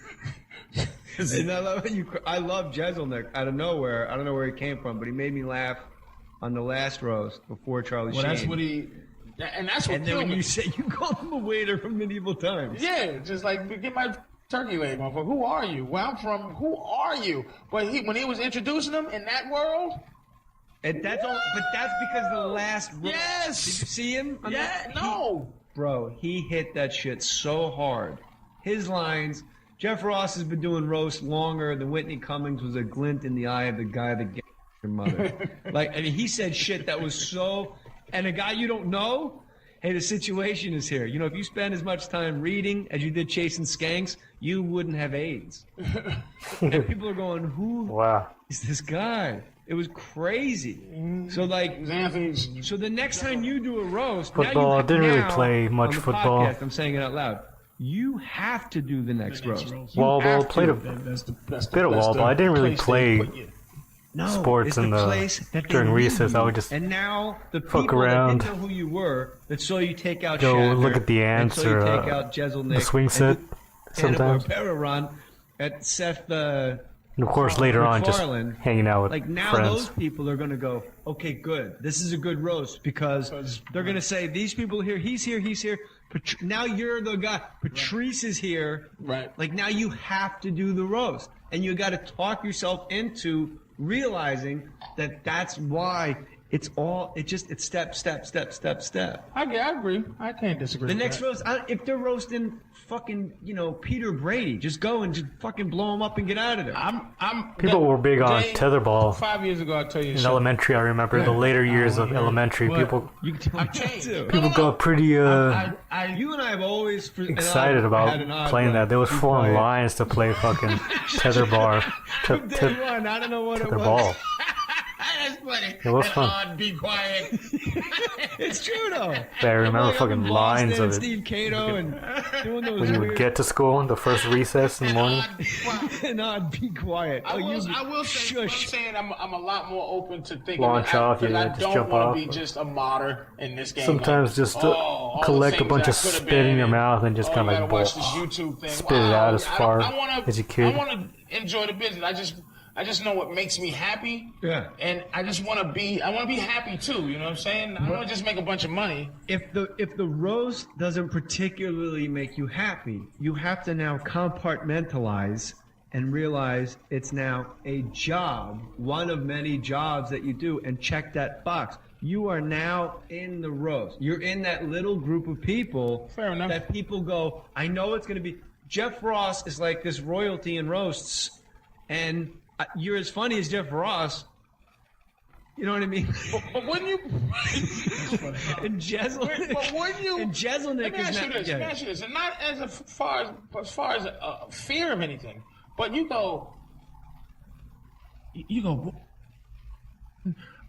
because And I love you. I love Jezelnik out of nowhere. I don't know where he came from, but he made me laugh on the last roast before Charlie well, Sheen. that's what he. And that's what And then killed when me. you say you call him a waiter from medieval times. Yeah, just like get my turkey leg, motherfucker. Who are you? Where I'm from? Who are you? But when he was introducing them in that world, And that's all. But that's because the last roast. Yes! Did you see him? on yeah, that? no, Bro, he hit that shit so hard. His lines. Jeff Ross has been doing roast longer than Whitney Cummings was a glint in the eye of the guy that gave your mother. I mean, he said shit that was so. And a guy you don't know. Hey, the situation is here. You know, if you spend as much time reading as you did chasing skanks, you wouldn't have AIDS. And people are going, who Wow. is this guy? It was crazy. So like, it was Anthony's. so the next time you do a roast, Football, now I you, didn't really now, play much on the football. Podcast, I'm saying it out loud. You have to do the next roast. You Wall ball, have played to. a That's the bit of wall ball. I didn't really play No, sports it's in the the- place that they during knew recess. you. I would just and now the fuck people around. that didn't know who you were, that saw you take out Go Shatner, look at the and ants saw you or, take out Jezelnik, the swing and set did sometimes. Hanna-Barbera run at Seth. And of course, later on, just MacFarlane. hanging out with Like now, friends. those people are going to go, okay, good. This is a good roast because they're going to say these people here. He's here. He's here. Now you're the guy. Patrice is here. Right. Like now you have to do the roast, and you got to talk yourself into realizing that that's why it's all. It's step, step, step, step, step. I agree. I can't disagree. The with next that. roast, if they're roasting fucking, Peter Brady, just go and just fucking blow him up and get out of there. People were big on Jay, tetherball 5 years ago, I'll tell you. in shit. elementary. I remember the later years of elementary. But- People You can tell me I've that changed. too. people got pretty You I and I have always excited had about an odd playing one. that. They was Be forming quiet. lines to play fucking tetherball. Day one, I don't know what it was. Tetherball. That's funny. It was And fun. Odd, be quiet. It's true though. I remember I'm fucking in lines Boston, of it. Steve Cato and doing those When you would weird. get to school, the first recess in the morning. Odd, be quiet. And I'd be quiet. I will say, what I'm shush. saying, I'm a lot more open to thinking. Launch off, because yeah, I just don't jump want off. to be just a martyr in this game. Sometimes like, just all the collect a things bunch I of could have spit been, in your mouth and just oh, kind you of gotta like watch this YouTube thing. spit it out as far as you could. I want to enjoy the business. I just know what makes me happy. Yeah. And I just want to be. I want to be happy too. You know what I'm saying? I don't want to just make a bunch of money. If the roast doesn't particularly make you happy, you have to now compartmentalize and realize it's now a job, one of many jobs that you do, and check that box. You are now in the roast. You're in that little group of people Fair enough. that people go, I know it's going to be. Jeff Ross is like this royalty in roasts, and you're as funny as Jeff Ross. You know what I mean? But when you, And Jezel, but when you, and Jeselnik let me is ask you not. this. Let me ask you this, and not as far as fear of anything, but you go.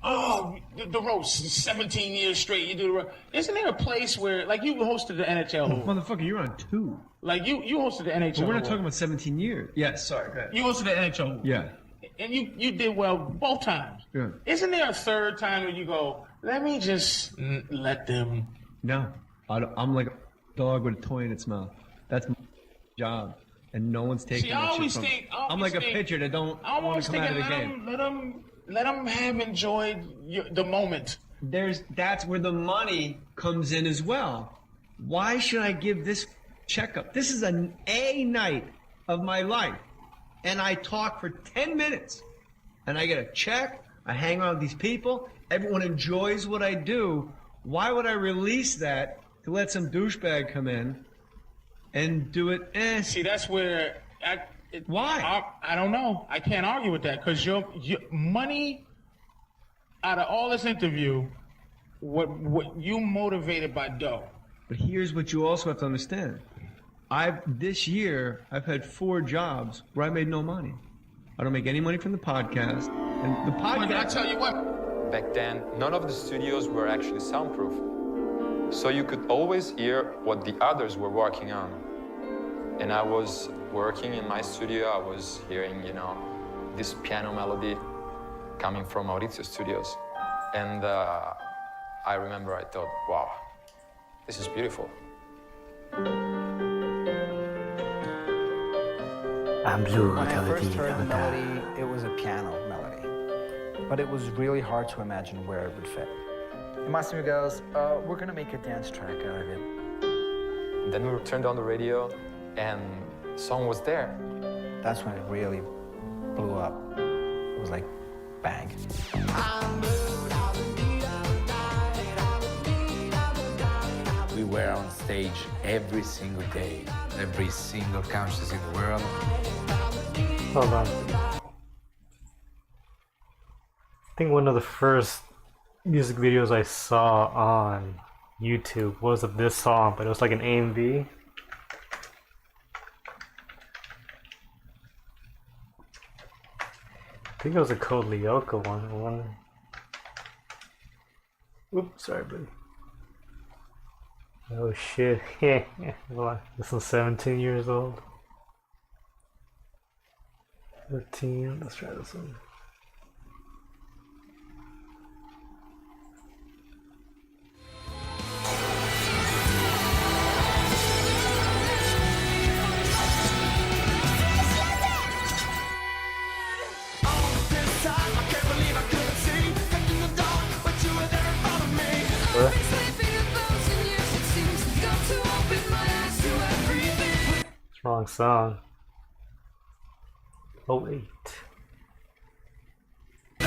Oh, the roast, 17 years straight. You do the roast. Isn't there a place where, like, you hosted the NHL? Motherfucker, you're on 2. Like you hosted the NHL. But we're not talking about 17 years. Yes, sorry. Go ahead. You hosted the NHL. Yeah. And you did well both times. Yeah. Isn't there a third time where you go, let me just let them? No, I'm like a dog with a toy in its mouth. That's my job, and no one's taking See, I that shit always from think. me. I'm like a pitcher that don't I want always to come out of the thinking, game. let them have enjoyed the moment. That's where the money comes in as well. Why should I give this checkup? This is an A night of my life, and I talk for 10 minutes, and I get a check. I hang out with these people. Everyone enjoys what I do. Why would I release that to let some douchebag come in and do it? See, that's where. Why? I don't know. I can't argue with that because your money out of all this interview, what you motivated by dough. But here's what you also have to understand. This year I've had 4 jobs where I made no money. I don't make any money from the podcast. And the But I podcast. tell you what. Back then, none of the studios were actually soundproof. So you could always hear what the others were working on. And I was working in my studio, I was hearing, this piano melody coming from Maurizio Studios. And I remember I thought, wow, this is beautiful. I'm blue. When I first heard the melody, it was a piano melody. But it was really hard to imagine where it would fit. And Massimo goes, we're gonna make a dance track out of it. Then we turned on the radio and the song was there. That's when it really blew up. It was like, bang. We were on stage every single day, every single countries in the world. Hold on. I think one of the first music videos I saw on YouTube was of this song, but it was like an AMV. I think it was a Code Lyoko one. Oops, sorry, buddy. Oh shit. This one's 17 years old. 13. Let's try this one. Wrong song. Oh wait. I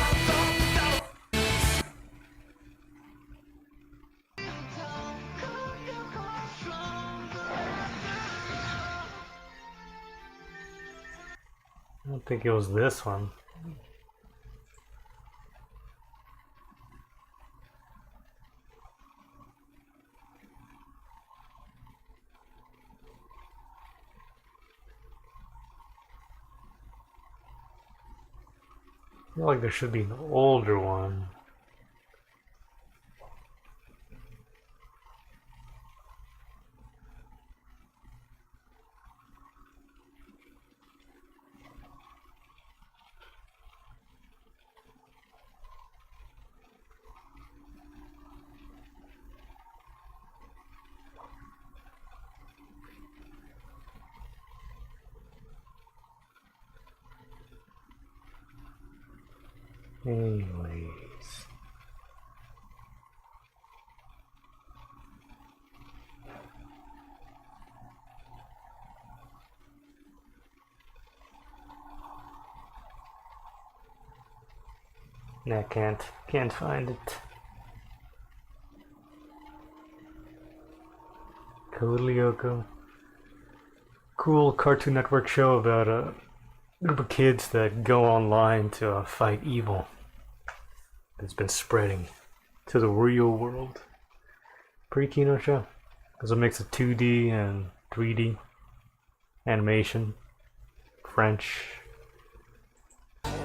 don't think it was this one. feel like there should be an older one. Anyways. Nah, can't find it. Code Lyoko. Cool Cartoon Network show about a group of kids that go online to fight evil. It's been spreading to the real world. Pretty keen show. It's a mix of 2D and 3D animation, French.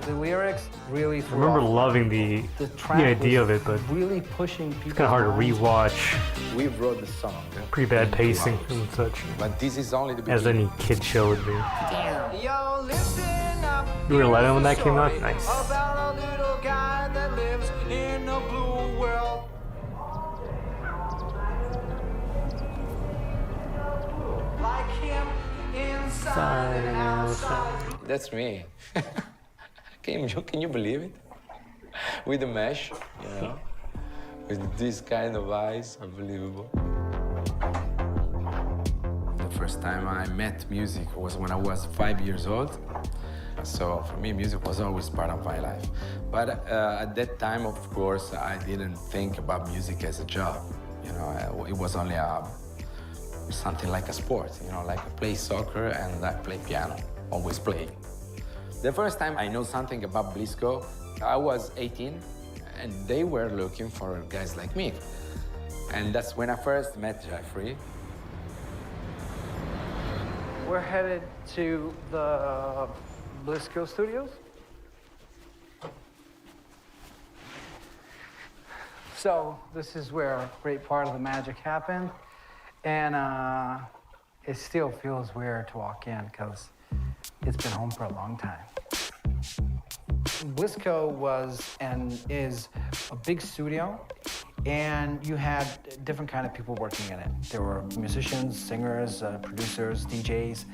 The lyrics really. I remember loving the idea of it, but really pushing people. it's kind of hard to rewatch. We wrote the song. Pretty bad in 2 pacing hours. and such, But this is only the as beginning. any kid show would be. Yo, listen up. You were 11 when that came out? Nice. About a little guy that lives in a blue world. Like him, inside and outside. That's me. Can you believe it? With the mesh, you know? With this kind of eyes, unbelievable. The first time I met music was when I was 5 years old. So for me, music was always part of my life. But at that time, of course, I didn't think about music as a job. You know, it was only something like a sport. You know, like I play soccer and I play piano, always playing. The first time I know something about Blisco, I was 18, and they were looking for guys like me. And that's when I first met Jeffrey. We're headed to the Blisco Studios. So this is where a great part of the magic happened. And it still feels weird to walk in because it's been home for a long time. Blisco was and is a big studio, and you had different kind of people working in it. There were musicians, singers, producers, DJs,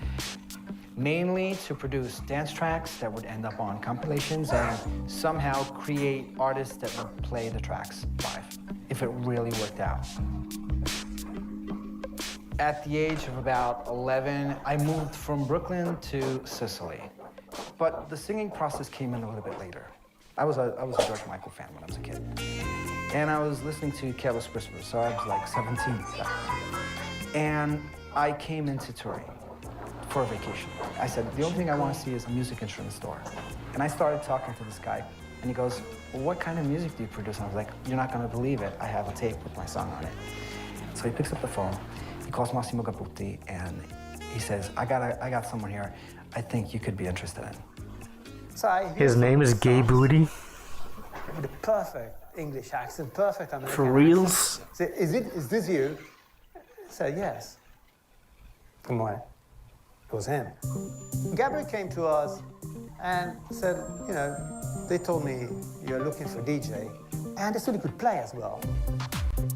mainly to produce dance tracks that would end up on compilations and somehow create artists that would play the tracks live, if it really worked out. At the age of about 11, I moved from Brooklyn to Sicily. But the singing process came in a little bit later. I was a George Michael fan when I was a kid. And I was listening to Careless Whisper, so I was like 17. And I came into Turin for a vacation. I said, the only thing I want to see is a music instrument store. And I started talking to this guy, and he goes, well, what kind of music do you produce? And I was like, you're not going to believe it. I have a tape with my song on it. So he picks up the phone, he calls Massimo Gabutti, and he says, I got someone here I think you could be interested in. So His name is Gay Booty. With a perfect English accent, perfect American For reals? accent. So, is this you? I said, yes. Come on. It was him. Gabriel came to us and said, you know, they told me you're looking for a DJ, and they said he could play as well.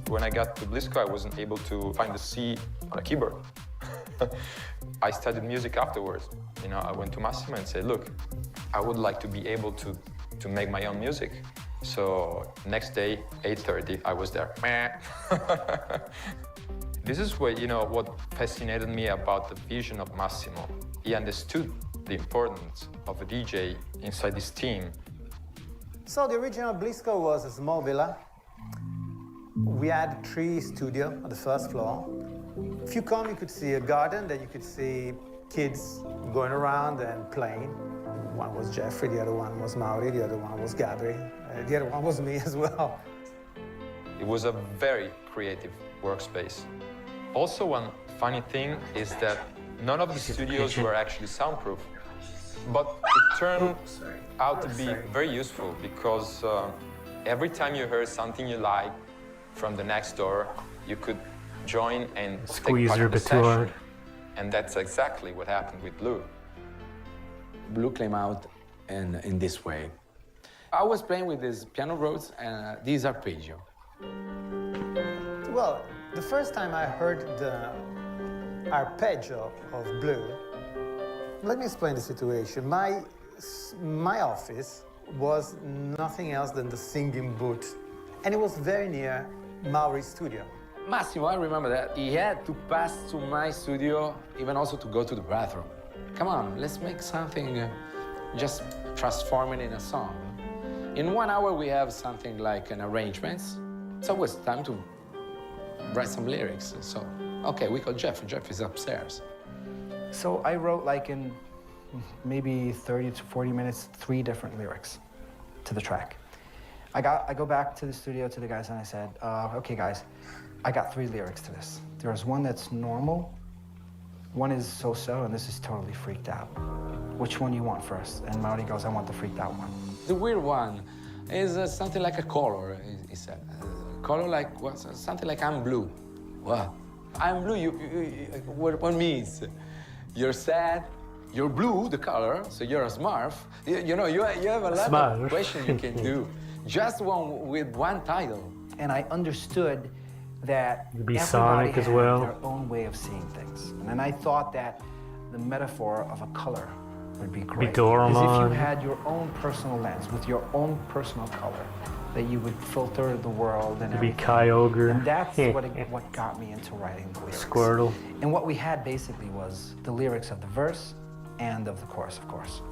When I got to Blisco, I wasn't able to find the C on a keyboard. I studied music afterwards. You know, I went to Massimo and said, look, I would like to be able to make my own music. So next day, 8:30, I was there. This is what, you know, what fascinated me about the vision of Massimo. He understood the importance of a DJ inside his team. So the original Blisco was a small villa. We had a tree studio on the first floor. If you come, you could see a garden, then you could see kids going around and playing. One was Jeffrey, the other one was Mauri, the other one was Gabri, the other one was me as well. It was a very creative workspace. Also, one funny thing is that none of the studios were actually soundproof. But it turned out to be very useful because every time you heard something you like from the next door, you could join and Squeeze take part your in the bit too hard. session. And that's exactly what happened with Blue. Blue came out in this way. I was playing with these piano Rhodes, and these arpeggio. Well, the first time I heard the arpeggio of Blue, let me explain the situation. My office was nothing else than the singing booth, and it was very near Mauri's studio. Massimo, I remember that. He had to pass to my studio, even also to go to the bathroom. Come on, let's make something, just transform it in a song. In 1 hour, we have something like an arrangement. It's always time to write some lyrics. So, okay, we call Jeff. Jeff is upstairs. So I wrote like in maybe 30 to 40 minutes, 3 different lyrics to the track. I go back to the studio to the guys and I said, okay guys, I got 3 lyrics to this. There's one that's normal, one is so-so, and this is totally freaked out. Which one you want first? And Mauri goes, I want the freaked out one. The weird one is something like a color, he said. Color like what? Something like I'm blue. What? I'm blue, what means? You're sad, you're blue, the color, so you're a Smurf. You know, you have a lot Smurf. of questions you can do. Just one with one title. And I understood that It'd be everybody Sonic as had well. their own way of seeing things. And then I thought that the metaphor of a color would be great. Doraemon. Because if you had your own personal lens with your own personal color, that you would filter the world and It'd be everything. Kyogre. And that's what got me into writing the lyrics. Squirtle. And what we had basically was the lyrics of the verse and of the chorus, of course,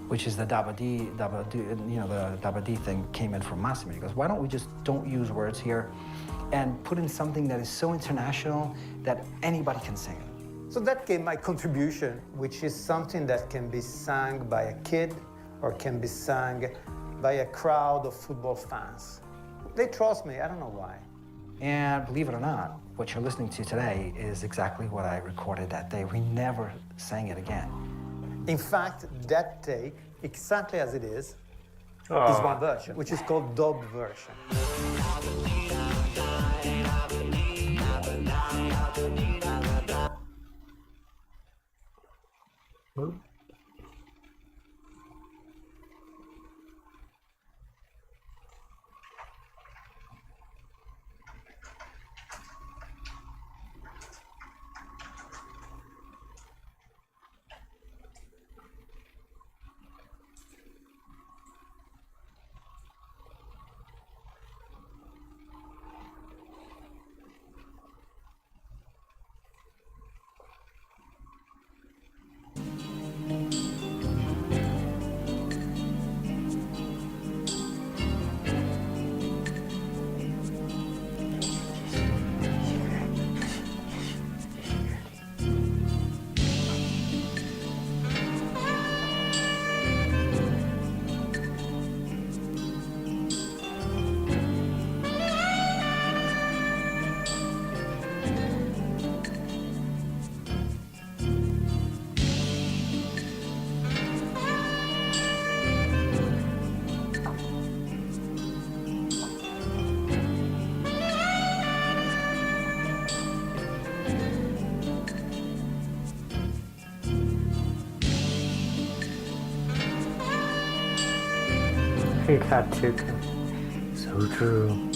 which is the dabba-dee, you know, the dabba-dee thing came in from Massimo. He goes, why don't we just don't use words here and put in something that is so international that anybody can sing it. So that came my contribution, which is something that can be sung by a kid or can be sung by a crowd of football fans. They trust me, I don't know why. And believe it or not, what you're listening to today is exactly what I recorded that day. We never sang it again. In fact, that take, exactly as it is one version, which is called dubbed version. Got to. So true.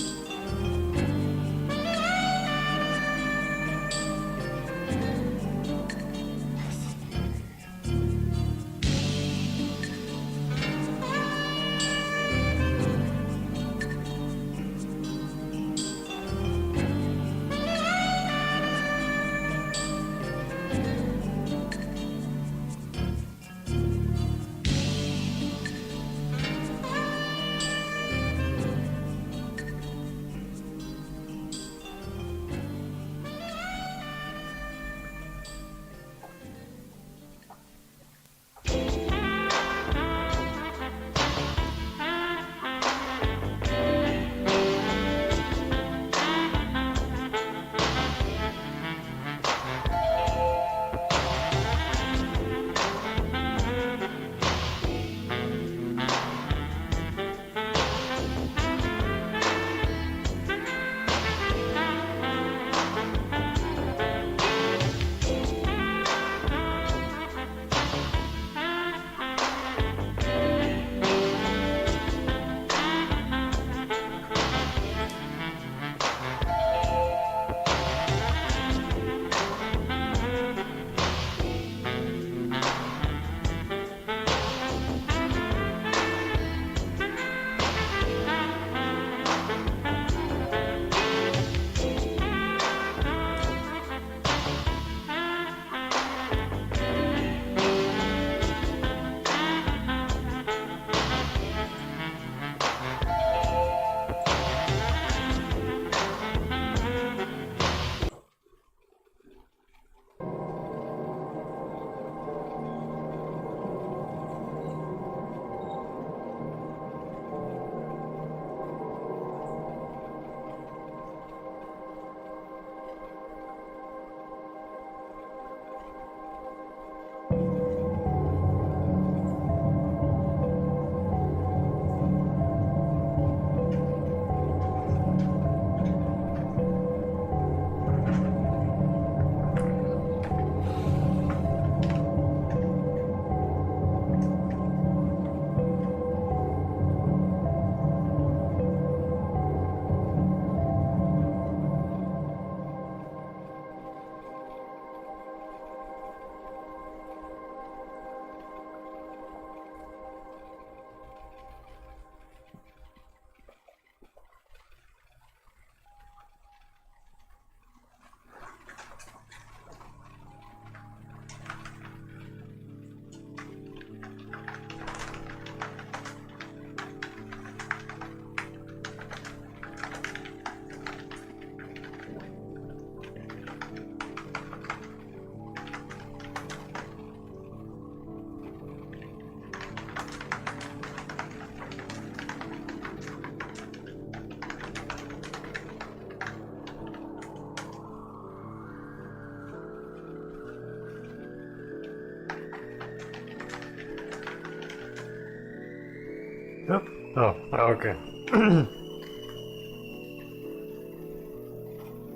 Yep. Oh, okay.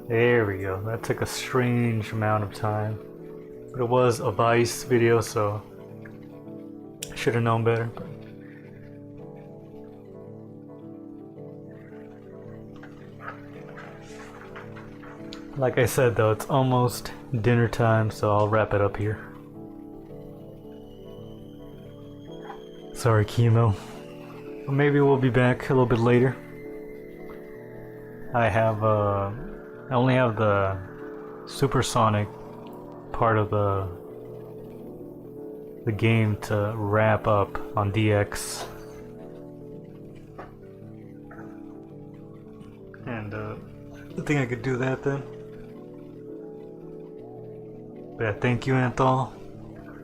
There we go. That took a strange amount of time. But it was a Vice video, so I should have known better. Like I said though, it's almost dinner time, so I'll wrap it up here. Sorry, Chemo. But maybe we'll be back a little bit later. I only have the supersonic part of the game to wrap up on DX. And I think I could do that then. But yeah, thank you, Anthol,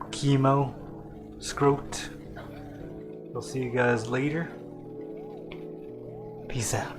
Chemo, Scrote. I'll see you guys later. Peace out.